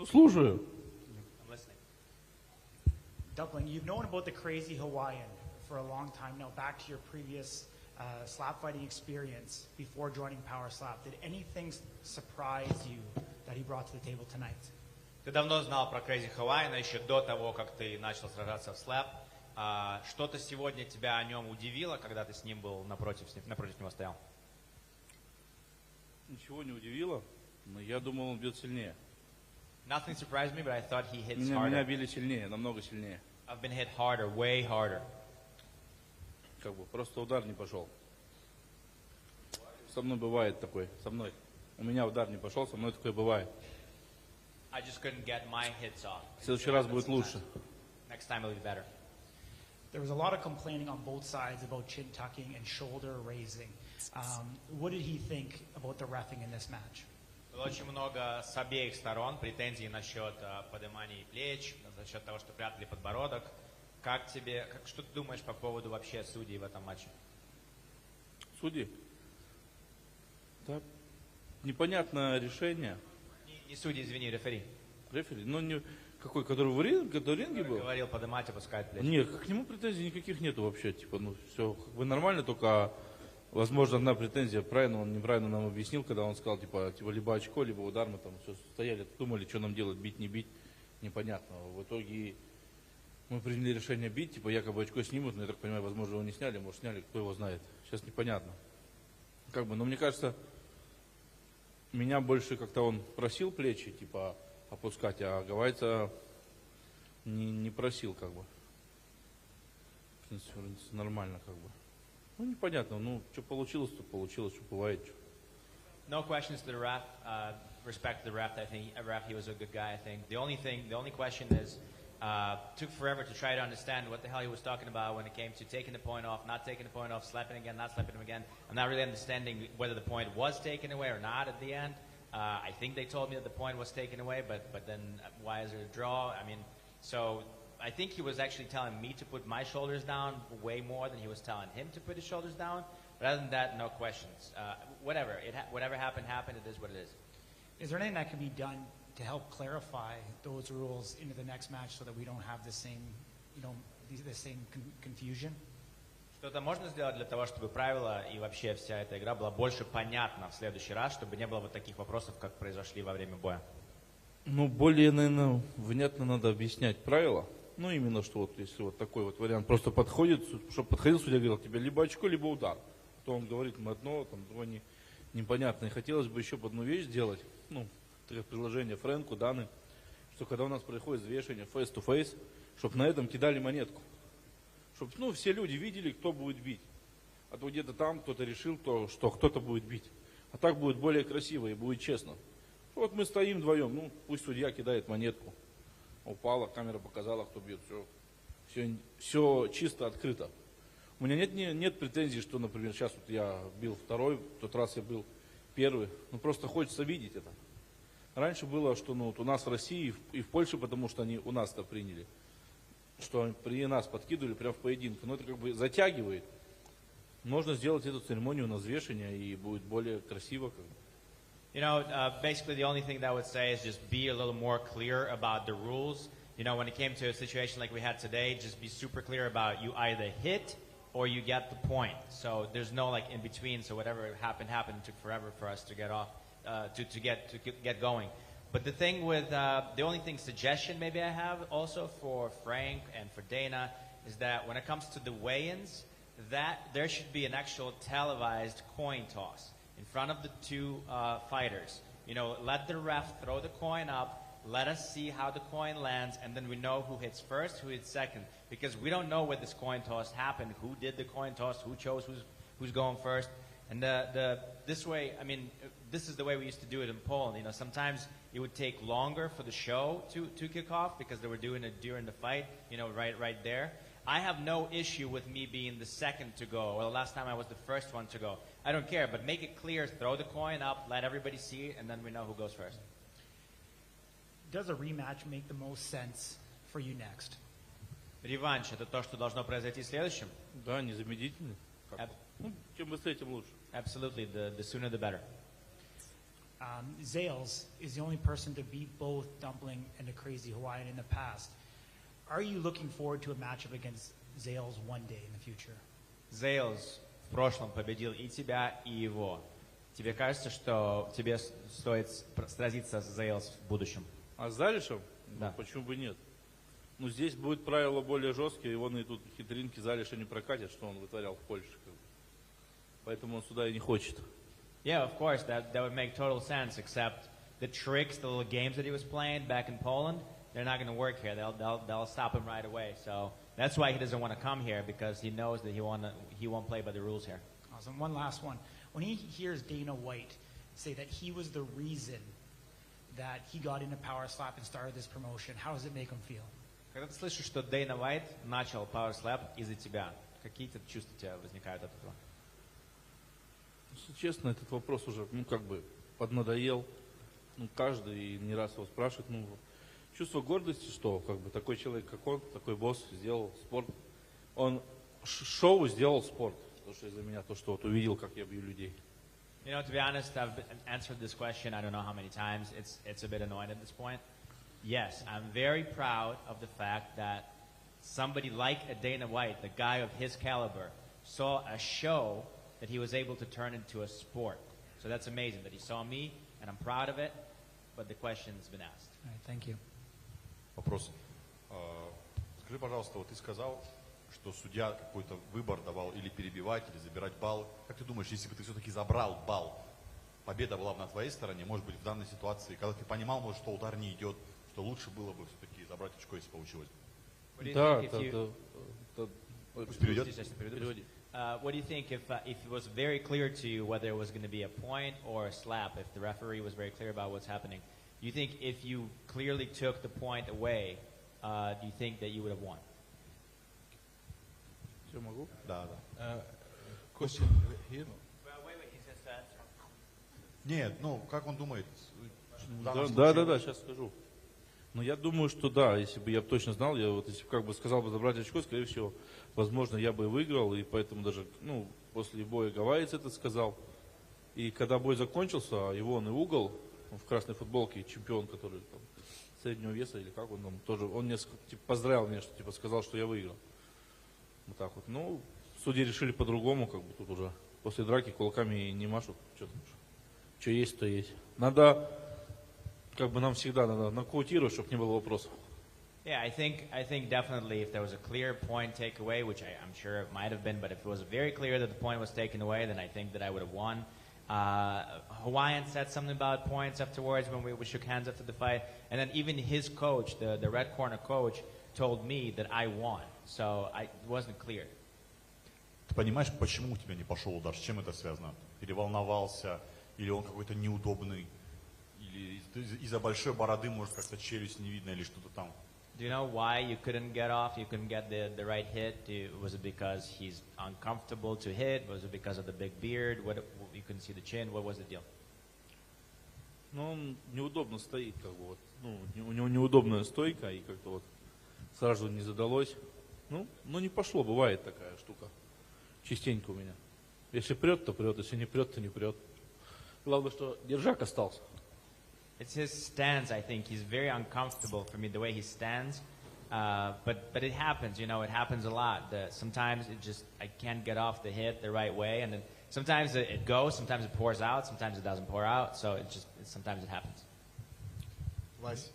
Слушаю. I'm listening. Dumpling, you've known about the crazy Hawaiian for a long time now. Back to your previous slap fighting experience before joining Power Slap. Did anything surprise you that he brought to the table tonight? Ты давно знал про Crazy Hawaiian еще до того, как ты начал сражаться в слэп. Что-то сегодня тебя о нем удивило, когда ты с ним был напротив него стоял? Ничего не удивило, но я думал, он бьет сильнее. Nothing surprised me, but I thought he hits Меня harder. били сильнее, намного сильнее. I've been hit harder, way harder. Как бы просто удар не пошел. Со мной бывает такой, со мной. У меня удар не пошел, со мной такое бывает. I just couldn't get my hits off. В следующий раз будет лучше. Next time it'll be better. There was a lot of complaining on both sides about chin tucking and shoulder raising. What did he think about the reffing in this match? Было очень много с обеих сторон претензий насчет поднимания плеч, насчет того, что прятали подбородок. Что ты думаешь по поводу вообще судей в этом матче? Судьи? Да, непонятное решение. Не судьи, извини, рефери. Рефери? Ну, не, который в ринге был? Говорил, поднимать, опускать плечи. Нет, к нему претензий никаких нету вообще. Типа, ну, все как бы нормально, только, возможно, одна претензия, правильно, он неправильно нам объяснил, когда он сказал, типа либо очко, либо удар, мы там все стояли, думали, что нам делать, бить, не бить, непонятно. В итоге мы приняли решение бить, типа, якобы очко снимут, но я так понимаю, возможно, его не сняли, может, сняли, кто его знает. Сейчас непонятно. Как бы, но мне кажется, меня больше как-то он просил плечи, типа, опускать, а гавайца не просил, как бы. В принципе, нормально, как бы. Ну, непонятно, ну, что получилось, то получилось, что бывает. Что. No questions to the ref. Respect to the ref. I think he was a good guy. I think the only question is, took forever to try to understand what the hell he was talking about when it came to taking the point off, not taking the point off, slapping again, not slapping him again. I'm not really understanding whether the point was taken away or not at the end. I think they told me that the point was taken away, but then why is there a draw? I mean, so I think he was actually telling me to put my shoulders down way more than he was telling him to put his shoulders down. But other than that, no questions. Whatever happened, it is what it is. Is there anything that can be done to help clarify those rules into the next match so that we don't have the same, the same confusion? Что-то можно сделать для того, чтобы правила и вообще вся эта игра была больше понятна в следующий раз, чтобы не было вот таких вопросов, как произошли во время боя? Ну, более, наверное, внятно надо объяснять правила. Ну, именно, что вот, если вот такой вот вариант просто подходит, чтобы подходил судья, говорил, тебе либо очко, либо удар. То он говорит, мы одно, там, другое непонятно. И хотелось бы еще одну вещь сделать, ну, предложение Фрэнку, Даны, что когда у нас происходит взвешивание face-to-face, чтобы на этом кидали монетку. Чтобы, ну, все люди видели, кто будет бить. А то где-то там кто-то решил, что кто-то будет бить. А так будет более красиво и будет честно. Вот мы стоим вдвоем, ну, пусть судья кидает монетку. Упала, камера показала, кто бьет. Все чисто, открыто. У меня нет претензий, что, например, сейчас вот я бил второй, в тот раз я был первый. Ну, просто хочется видеть это. Раньше было, что ну, вот у нас в России и в Польше, потому что они у нас-то приняли, что при нас подкидывали прямо в поединке. Но это как бы затягивает. Можно сделать эту церемонию на взвешивание, и будет более красиво. Как бы. You know, basically the only thing that I would say is just be a little more clear about the rules. You know, when it came to a situation like we had today, just be super clear about you either hit or you get the point. So there's no like in between. So whatever happened. It took forever for us to get off, to get going. But the thing with the only suggestion maybe I have also for Frank and for Dana is that when it comes to the weigh-ins, that there should be an actual televised coin toss in front of the two fighters. You know, let the ref throw the coin up. Let us see how the coin lands, and then we know who hits first, who hits second, because we don't know where this coin toss happened, who did the coin toss, who chose who's going first. And this way, I mean, this is the way we used to do it in Poland. You know, sometimes it would take longer for the show to kick off because they were doing it during the fight, you know, right there. I have no issue with me being the second to go, or the last time I was the first one to go. I don't care, but make it clear, throw the coin up, let everybody see it, and then we know who goes first. Does a rematch make the most sense for you next? Реванш – это то, что должно произойти следующим? Да, незамедлительно. Ну, чем быстрее, тем лучше. Absolutely, the sooner the better. Zales is the only person to beat both Dumpling and the Crazy Hawaiian in the past. Are you looking forward to a matchup against Zales one day in the future? Зейлс в прошлом победил и тебя, и его. Тебе кажется, что тебе стоит сразиться с Зейлс в будущем? А с Залишем? Да. Ну, почему бы нет? Ну, здесь будут правила более жесткие, и он и тут хитринки Залиша не прокатит, что он вытворял в Польше. Поэтому он сюда и не хочет. Yeah, of course, that would make total sense, except the tricks, the little games that he was playing back in Poland, they're not going to work here. They'll stop him right away. So that's why he doesn't want to come here, because he knows that he won't play by the rules here. Awesome. One last one. When he hears Dana White say that he was the reason that he got into Power Slap and started this promotion, how does it make him feel? Когда ты слышишь, что Дэйна Уайт начал Power Slap из-за тебя, какие-то чувства у тебя возникают от этого? Если честно, этот вопрос уже, как бы поднадоел. Каждый не раз его спрашивает. Чувство гордости, что как бы такой человек, как он, такой босс, сделал спорт. Он шоу сделал спорт. Потому что из-за меня то, что вот увидел, как я бью людей. You know, to be honest, I've answered this question I don't know how many times. It's a bit annoying at this point. Yes, I'm very proud of the fact that somebody like a Dana White, the guy of his caliber, saw a show that he was able to turn into a sport. So that's amazing that he saw me, and I'm proud of it, but the question has been asked. All right, thank you. Вопрос. Скажи, пожалуйста, вот ты сказал, что судья какой-то выбор давал или перебивать, или забирать балл. Как ты думаешь, если бы ты все-таки забрал балл, победа была бы на твоей стороне, может быть, в данной ситуации, когда ты понимал, может, что удар не идет, что лучше было бы все-таки забрать очко, если получилось? Да, Пусть переведет. What do you think if it was very clear to you whether it was going to be a point or a slap, if the referee was very clear about what's happening? Do you think if you clearly took the point away, do you think that you would have won? Все могу? Да. Question here? Wait, he says that. Нет, как он думает? Да, сейчас скажу. Но я думаю, что да, если бы я точно знал, я вот если как бы сказал бы забрать очко, скорее всего, возможно, я бы выиграл, и поэтому даже, после боя Гавайец это сказал. И когда бой закончился, его он и угол, в красной футболке, чемпион, который там, среднего веса, или как он там, тоже, он мне поздравил меня, что сказал, что я выиграл. Вот так вот. Судьи решили по-другому, как бы тут уже после драки кулаками не машут. Что есть, то есть. Надо, как бы нам всегда надо нокаутировать, чтобы не было вопросов. Yeah, I think definitely if there was a clear point takeaway, which I'm sure it might have been, but if it was very clear that the point was taken away, then I think that I would have won. Hawaiian said something about points afterwards when we shook hands after the fight, and then even his coach, the red corner coach, told me that I won. So it wasn't clear. Ты понимаешь, почему у тебя не пошел удар? С чем это связано? Переволновался, или он какой-то неудобный, или из-за большой бороды, может, как-то челюсть не видно, или что-то там? Do you know why you couldn't get off? You couldn't get the right hit? Was it because he's uncomfortable to hit? Was it because of the big beard? You couldn't see the chin? What was the deal? Он неудобно стоит, как бы вот. У него неудобная стойка, и как-то вот сразу не задалось. Не пошло, бывает такая штука. Частенько у меня. Если прет, то прет, если не прет, то не прет. Главное, что держак остался. It's his stance, I think. He's very uncomfortable for me, the way he stands. But it happens, it happens a lot. Sometimes I can't get off the hit the right way. And then sometimes it goes, sometimes it pours out, sometimes it doesn't pour out. So sometimes it happens. Вась,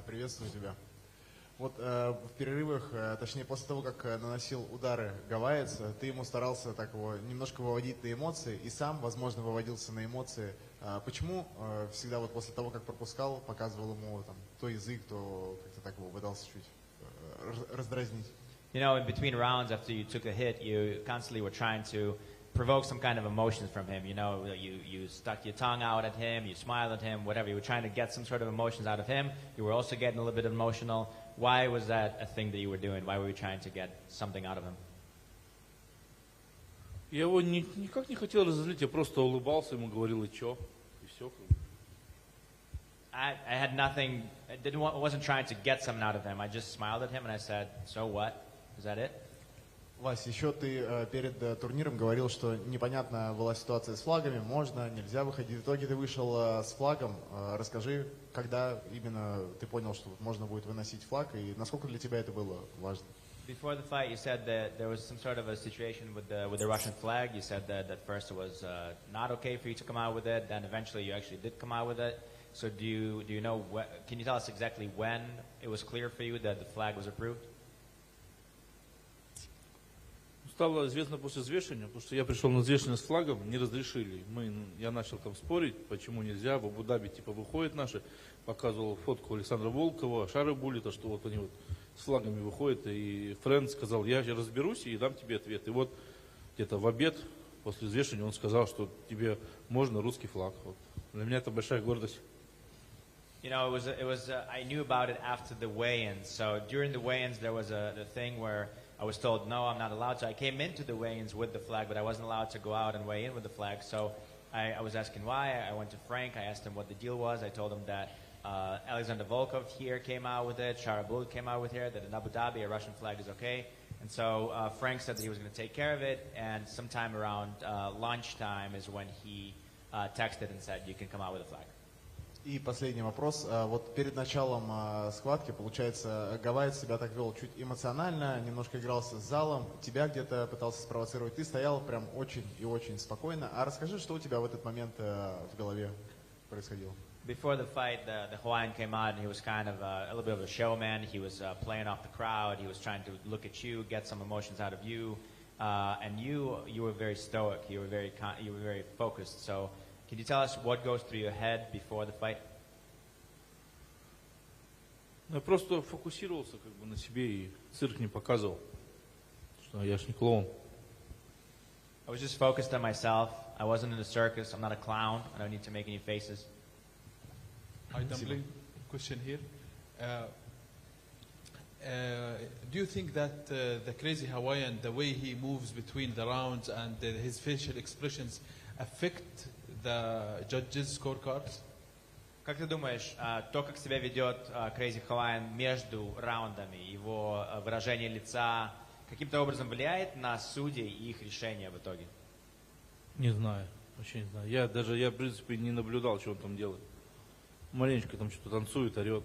приветствую тебя. Вот в перерывах, точнее после того, как наносил удары Гавайец, ты ему старался так его немножко выводить на эмоции, и сам, возможно, выводился на эмоции. Почему всегда вот после того, как пропускал, показывал ему там то язык, то как-то так его пытался чуть раздразнить? In between rounds after you took a hit, you constantly were trying to provoke some kind of emotions from him. You stuck your tongue out at him, you smiled at him, whatever. You were trying to get some sort of emotions out of him. You were also getting a little bit emotional. Why was that a thing that you were doing? Why were you trying to get something out of him? Я его никак не хотел разозлить, я просто улыбался ему, говорил, и чё, и все. I had nothing, wasn't trying to get something out of him. I just smiled at him and I said, so what? Is that it? Вась, еще ты перед турниром говорил, что непонятна была ситуация с флагами, можно, нельзя выходить. В итоге ты вышел с флагом. Расскажи, когда именно ты понял, что можно будет выносить флаг, и насколько для тебя это было важно? Before the fight, you said that there was some sort of a situation with the Russian flag. You said that at first it was not okay for you to come out with it. Then eventually you actually did come out with it. So do you know? Can you tell us exactly when it was clear for you that the flag was approved? Стало известно после взвешивания, потому что я пришел на взвешивание с флагом, не разрешили. Я начал там спорить, почему нельзя. В Абу-Даби типа выходят наши, показывал фотку Александра Волкова, Шары Булита, что вот они вот с флагами выходят. И Фрэнд сказал, я разберусь и дам тебе ответ. И вот где-то в обед после взвешивания он сказал, что тебе можно русский флаг. Вот. Для меня это большая гордость. You know, I knew about it after the weigh-ins. So during the weigh-ins, there was the thing where I was told, no, I'm not allowed. So I came into the weigh-ins with the flag, but I wasn't allowed to go out and weigh in with the flag. So I was asking why. I went to Frank. I asked him what the deal was. I told him that Alexander Volkov here came out with it. Sharabul came out with it. That in Abu Dhabi, a Russian flag is okay. And so Frank said that he was going to take care of it. And sometime around lunchtime is when he texted and said, you can come out with a flag. И последний вопрос. Вот перед началом схватки, получается, гавайец себя так вел чуть эмоционально, немножко игрался с залом, тебя где-то пытался спровоцировать. Ты стоял прям очень и очень спокойно. А расскажи, что у тебя в этот момент в голове происходило? Before the fight, the Hawaiian came out and he was kind of a little bit of a showman. He was playing off the crowd. He was trying to look at you, get some emotions out of you. And you were very stoic. You were very focused. So can you tell us what goes through your head before the fight? Я просто фокусировался как бы на себе и цирк не показывал, что я ж не клоун. I was just focused on myself. I wasn't in a circus. I'm not a clown. I don't need to make any faces. Hi, Dumpling. Question here. Do you think that the crazy Hawaiian, the way he moves between the rounds and his facial expressions affect the judges' scorecards? Как ты думаешь, то, как себя ведет Crazy Hawaiian между раундами, его выражение лица, каким-то образом влияет на судей и их решения в итоге? Не знаю, вообще не знаю. Я в принципе не наблюдал, что он там делает. Маленечко там что-то танцует, орет.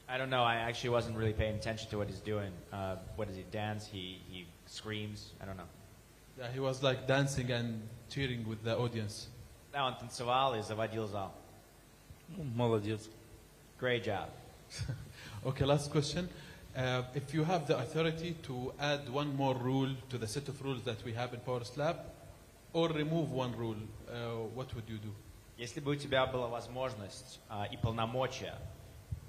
I don't know. I actually wasn't really paying attention to what he's doing. What does he dance? He screams. I don't know. Yeah, he was like dancing and cheering with the audience. Да, он танцевал и заводил зал. Молодец. Great job. Okay, last question. If you have the authority to add one more rule to the set of rules that we have in Power Slap, or remove one rule, what would you do? Если бы у тебя была возможность и полномочия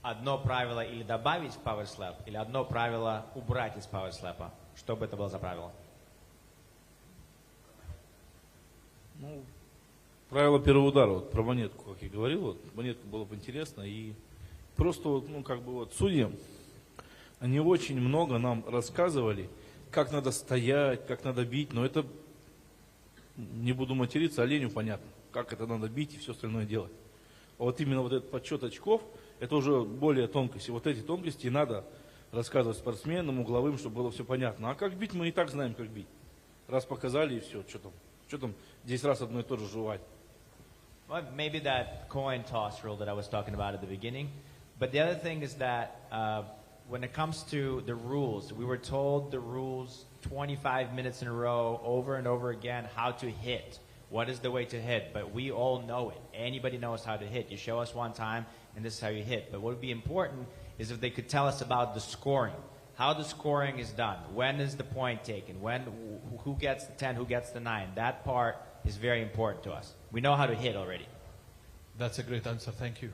одно правило или добавить в Power Slap, или одно правило убрать из Power Slap, что бы это было за правило? Ну, правило первого удара, вот про монетку, как я говорил, вот, монетка было бы интересно. И просто вот, ну, как бы вот судьи, они очень много нам рассказывали, как надо стоять, как надо бить, но это, не буду материться, оленю понятно, как это надо бить и все остальное делать. А вот именно вот этот подсчет очков, это уже более тонкости. Вот эти тонкости надо рассказывать спортсменам, угловым, чтобы было все понятно. А как бить, мы и так знаем, как бить. Раз показали и все, что там 10 раз одно и то же жевать. Well, maybe that coin toss rule that I was talking about at the beginning. But the other thing is that when it comes to the rules, we were told the rules 25 minutes in a row, over and over again, how to hit. What is the way to hit? But we all know it. Anybody knows how to hit. You show us one time, and this is how you hit. But what would be important is if they could tell us about the scoring. How the scoring is done. When is the point taken? Who gets the 10, who gets the 9? That part is very important to us. We know how to hit already. That's a great answer. Thank you.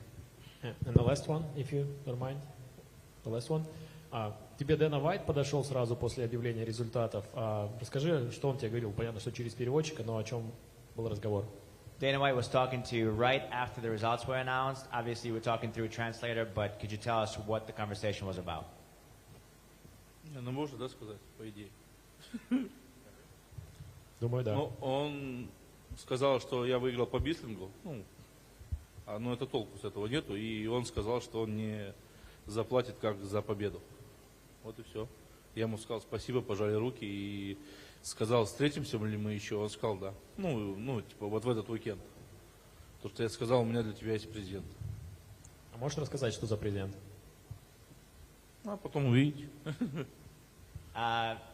Yeah. And the last one, if you don't mind. The last one. Тебе Дэна Уайт подошел сразу после объявления результатов. Расскажи, что он тебе говорил. Понятно, что через переводчика, но о чем был разговор? Dana White was talking to you right after the results were announced. Obviously, you were talking through a translator, but could you tell us what the conversation was about? Ну, можно, да, сказать, по идее. Думаю, да. Ну, он сказал, что я выиграл по бислингу. Ну, но это толку с этого нету. И он сказал, что он не заплатит как за победу. Вот и все. Я ему сказал спасибо, пожали руки и сказал, встретимся ли мы еще. Он сказал, да. Ну, типа, вот в этот уикенд. То, что я сказал, у меня для тебя есть президент. А можешь рассказать, что за президент? А потом увидите.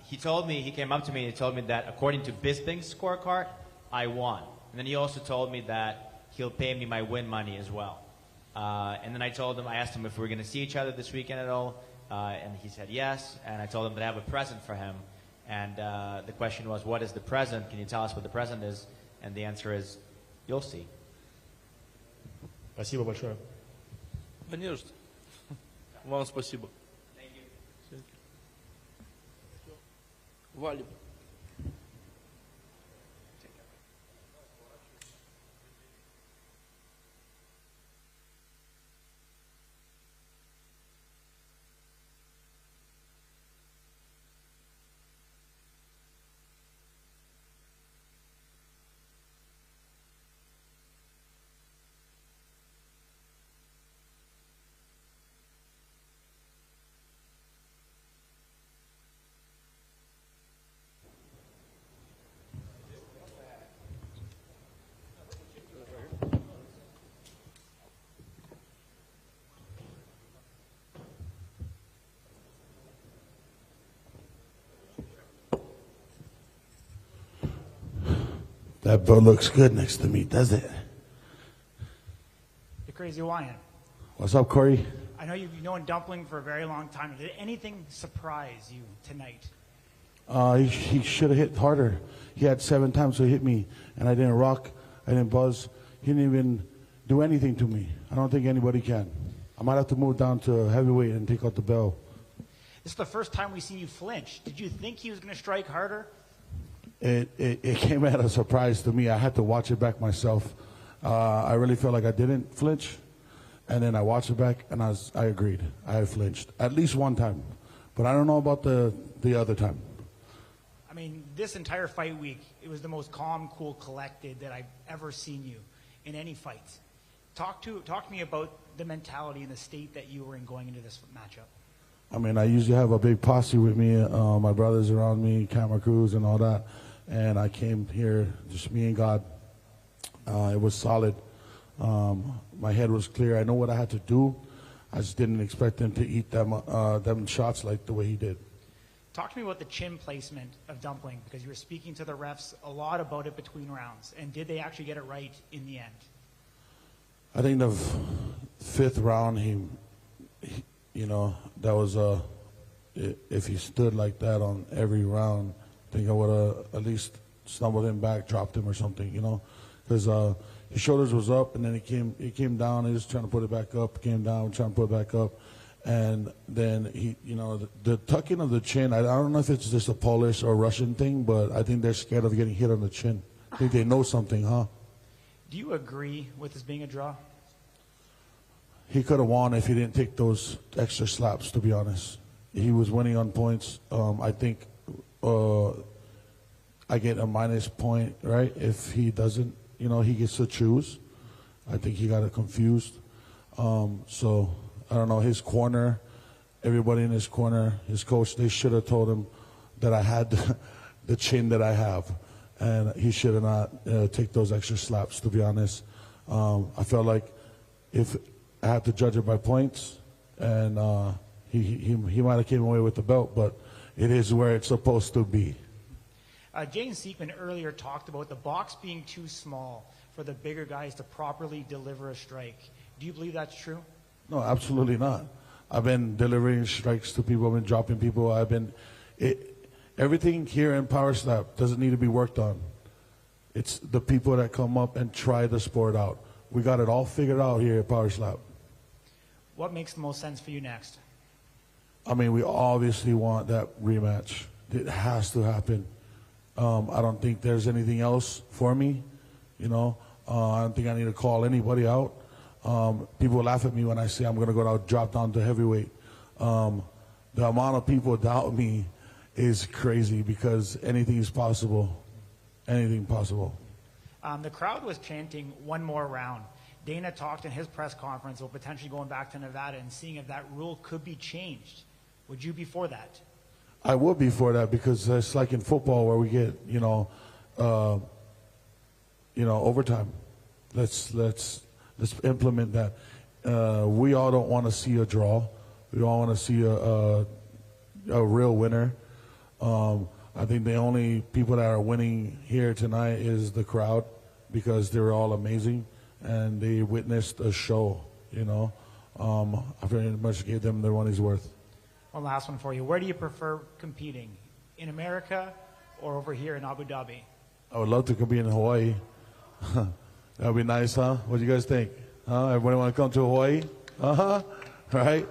He came up to me and he told me that according to Bisping's scorecard, I won. And then he also told me that he'll pay me my win money as well. And then I asked him if we were going to see each other this weekend at all. And he said yes. And I told him that I have a present for him. And the question was, what is the present? Can you tell us what the present is? And the answer is, you'll see. Спасибо большое. Конечно. Вам спасибо. Валим. That belt looks good next to me, does it? You're Crazy Hawaiian. What's up, Corey? I know you've known Dumpling for a very long time. Did anything surprise you tonight? He should have hit harder. He had 7 times to hit me, and I didn't rock, I didn't buzz. He didn't even do anything to me. I don't think anybody can. I might have to move down to heavyweight and take out the belt. This is the first time we've seen you flinch. Did you think he was going to strike harder? It came as a surprise to me. I had to watch it back myself. I really felt like I didn't flinch, and then I watched it back, and I agreed. I flinched at least one time, but I don't know about the other time. I mean, this entire fight week, it was the most calm, cool, collected that I've ever seen you in any fight. Talk to me about the mentality and the state that you were in going into this matchup. I mean, I usually have a big posse with me, my brothers around me, camera crews and all that. And I came here, just me and God. It was solid. My head was clear. I know what I had to do. I just didn't expect him to eat them shots like the way he did. Talk to me about the chin placement of Dumpling, because you were speaking to the refs a lot about it between rounds. And did they actually get it right in the end? I think the 5th round, he that was if he stood like that on every round, I think I would have at least stumbled him back, dropped him or something, because his shoulders was up and then he came down. He was trying to put it back up, came down, trying to put it back up, and then he, the tucking of the chin. I don't know if it's just a Polish or Russian thing, but I think they're scared of getting hit on the chin. I think they know something, huh? Do you agree with this being a draw? He could have won if he didn't take those extra slaps, to be honest. He was winning on points. I think I get a minus point, right? If he doesn't, he gets to choose. I think he got it confused. So, I don't know, his corner, everybody in his corner, his coach, they should have told him that I had the chin that I have. And he should have not take those extra slaps, to be honest. I felt like if I had to judge it by points, and he might have came away with the belt, but it is where it's supposed to be. Jane Seekman earlier talked about the box being too small for the bigger guys to properly deliver a strike. Do you believe that's true? No, absolutely not. I've been delivering strikes to people. I've been dropping people. Everything here in Power Slap doesn't need to be worked on. It's the people that come up and try the sport out. We got it all figured out here at Power Slap. What makes the most sense for you next? I mean, we obviously want that rematch. It has to happen. I don't think there's anything else for me. I don't think I need to call anybody out. People laugh at me when I say I'm going to go down, drop down to heavyweight. The amount of people doubt me is crazy because anything is possible. Anything possible. The crowd was chanting one more round. Dana talked in his press conference about potentially going back to Nevada and seeing if that rule could be changed. Would you be for that? I would be for that because it's like in football where we get, overtime. Let's implement that. We all don't want to see a draw. We all want to see a real winner. I think the only people that are winning here tonight is the crowd because they were all amazing and they witnessed a show. I very much gave them their money's worth. One last one for you. Where do you prefer competing? In America or over here in Abu Dhabi? I would love to compete in Hawaii. That would be nice, huh? What do you guys think? Everybody want to come to Hawaii? Right?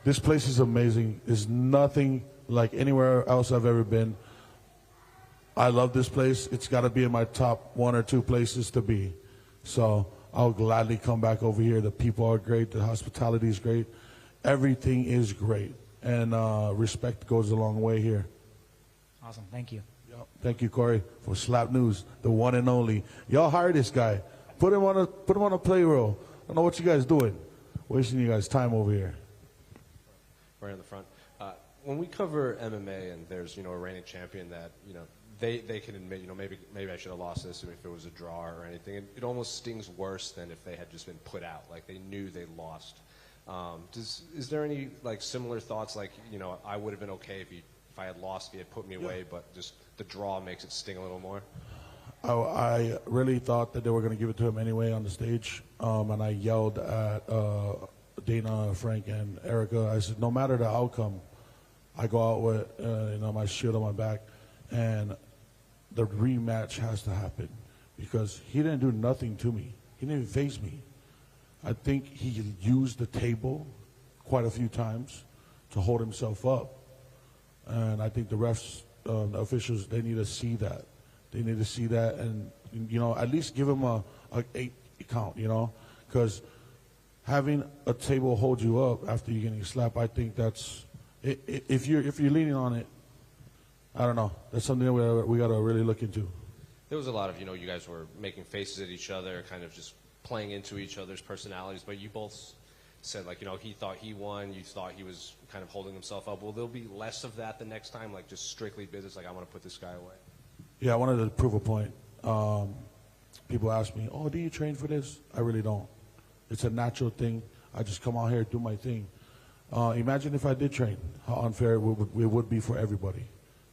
This place is amazing. There's nothing like anywhere else I've ever been. I love this place. It's got to be in my top 1 or 2 places to be. So I'll gladly come back over here. The people are great. The hospitality is great. Everything is great. And respect goes a long way here. Awesome. Thank you. Thank you, Corey, for Slap News, the one and only. Y'all hire this guy. Put him on a play role. I don't know what you guys doing. Wasting you guys' time over here. Right in the front. When we cover MMA and there's a reigning champion that they can admit maybe I should have lost this if it was a draw or anything. It almost stings worse than if they had just been put out, like they knew they lost. Is there any similar thoughts I would have been okay if I had lost, if he had put me away, but just the draw makes it sting a little more? I really thought that they were going to give it to him anyway on the stage, and I yelled at Dana, Frank, and Erica. I said, no matter the outcome, I go out with my shield on my back, and the rematch has to happen because he didn't do nothing to me. He didn't even face me. I think he used the table quite a few times to hold himself up, and I think the refs, the officials, they need to see that. They need to see that and, at least give him a 8 count, because having a table hold you up after you're getting slapped, I think that's, if you're leaning on it, I don't know. That's something that we got to really look into. There was a lot of, you guys were making faces at each other, kind of just playing into each other's personalities, but you both said, he thought he won, you thought he was kind of holding himself up. Will there be less of that the next time, just strictly business, I want to put this guy away? Yeah, I wanted to prove a point. People ask me, do you train for this? I really don't. It's a natural thing. I just come out here, do my thing. Imagine if I did train, how unfair it would be for everybody.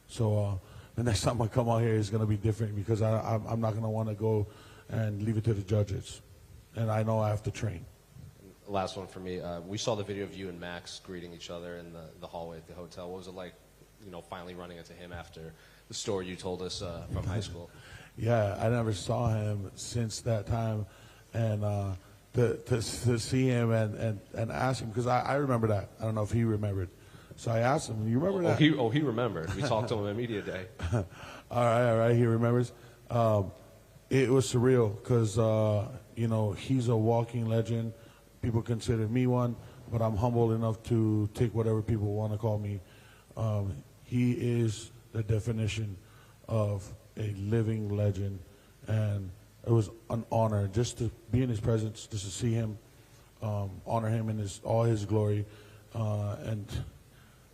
So the next time I come out here is going to be different because I'm not going to want to go and leave it to the judges. And I know I have to train. Last one for me. We saw the video of you and Max greeting each other in the hallway at the hotel. What was it like, finally running into him after the story you told us from high school? Yeah, I never saw him since that time. And to see him and ask him, because I remember that. I don't know if he remembered. So I asked him, you remember that? He remembered. We talked to him at Media Day. All right, he remembers. It was surreal because, he's a walking legend. People consider me one, but I'm humble enough to take whatever people want to call me. He is the definition of a living legend, and it was an honor just to be in his presence, just to see him, honor him in all his glory, and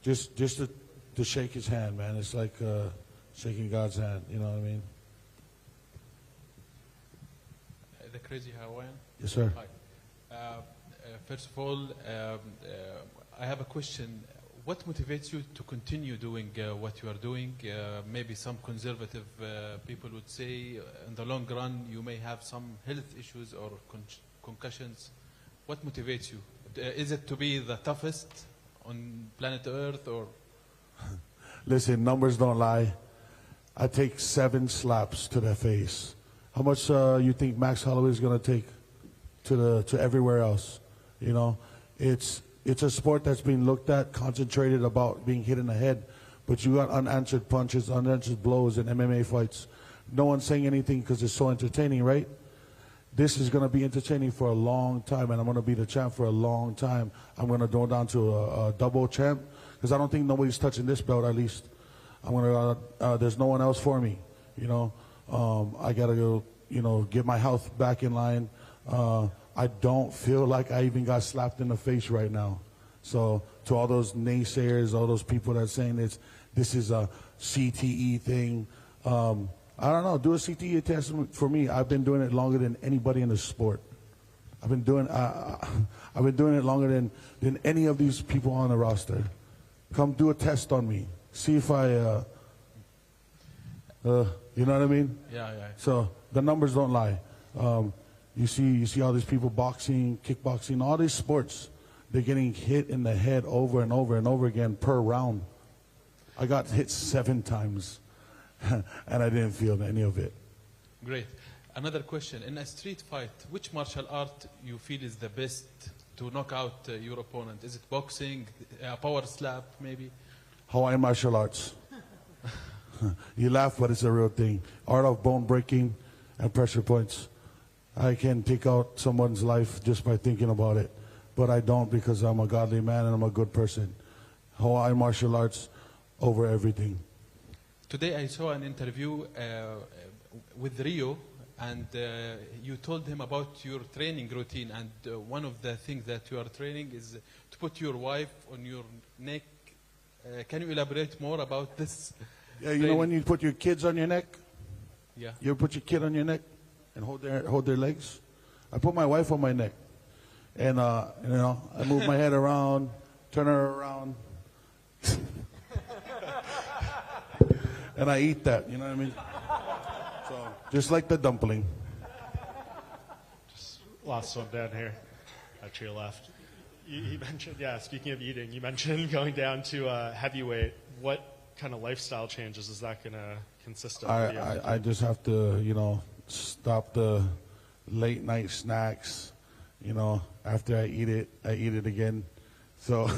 just to shake his hand, man. It's like shaking God's hand, you know what I mean? The Crazy Hawaiian? Yes, sir. Hi. First of all, I have a question. What motivates you to continue doing what you are doing? Maybe some conservative people would say in the long run you may have some health issues or concussions. What motivates you? Is it to be the toughest on planet Earth or? Listen, numbers don't lie. I take 7 slaps to the face. How much you think Max Holloway is going to take to everywhere else? It's a sport that's being looked at, concentrated about being hit in the head, but you got unanswered punches, unanswered blows in MMA fights. No one's saying anything because it's so entertaining, right? This is going to be entertaining for a long time, and I'm going to be the champ for a long time. I'm going to go down to a double champ because I don't think nobody's touching this belt, at least. I'm going to, there's no one else for me, I got to go, get my health back in line. I don't feel like I even got slapped in the face right now. So to all those naysayers, all those people that are saying this is a CTE thing. I don't know. Do a CTE test for me. I've been doing it longer than anybody in the sport. I've been doing it longer than any of these people on the roster. Come do a test on me. See if I, you know what I mean? Yeah. So the numbers don't lie. You see all these people boxing, kickboxing, all these sports. They're getting hit in the head over and over and over again per round. I got hit 7 times, and I didn't feel any of it. Great. Another question. In a street fight, which martial art you feel is the best to knock out your opponent? Is it boxing, power slap, maybe? Hawaiian martial arts. You laugh, but it's a real thing. Art of bone breaking and pressure points. I can take out someone's life just by thinking about it, but I don't because I'm a godly man and I'm a good person. Hawaiian martial arts over everything. Today I saw an interview with Rio, and you told him about your training routine, and one of the things that you are training is to put your wife on your neck. Can you elaborate more about this? Yeah, you know when you put your kids on your neck? Yeah. You ever put your kid on your neck and hold their legs? I put my wife on my neck, and you know, I move my head around, turn her around, and I eat that. You know what I mean? So just like the dumpling. Just last one down here, to your left. You mentioned, speaking of eating, you mentioned going down to heavyweight. What kind of lifestyle changes is that going to consist of? I just have to, you know, stop the late night snacks. You know, after I eat it again. So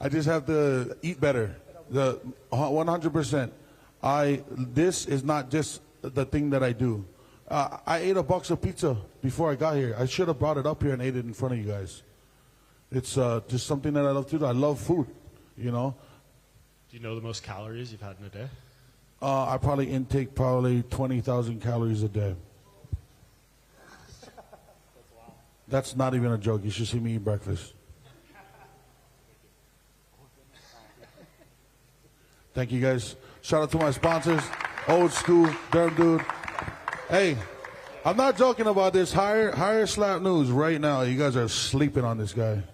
I just have to eat better. The 100%. This is not just the thing that I do. I ate a box of pizza before I got here. I should have brought it up here and ate it in front of you guys. It's just something that I love to do. I love food, you know. Do you know the most calories you've had in a day? I probably intake 20,000 calories a day. That's not even a joke. You should see me eat breakfast. Thank you, guys. Shout out to my sponsors, Old School, Derm Dude. Hey, I'm not joking about this. Hire Slap News right now. You guys are sleeping on this guy.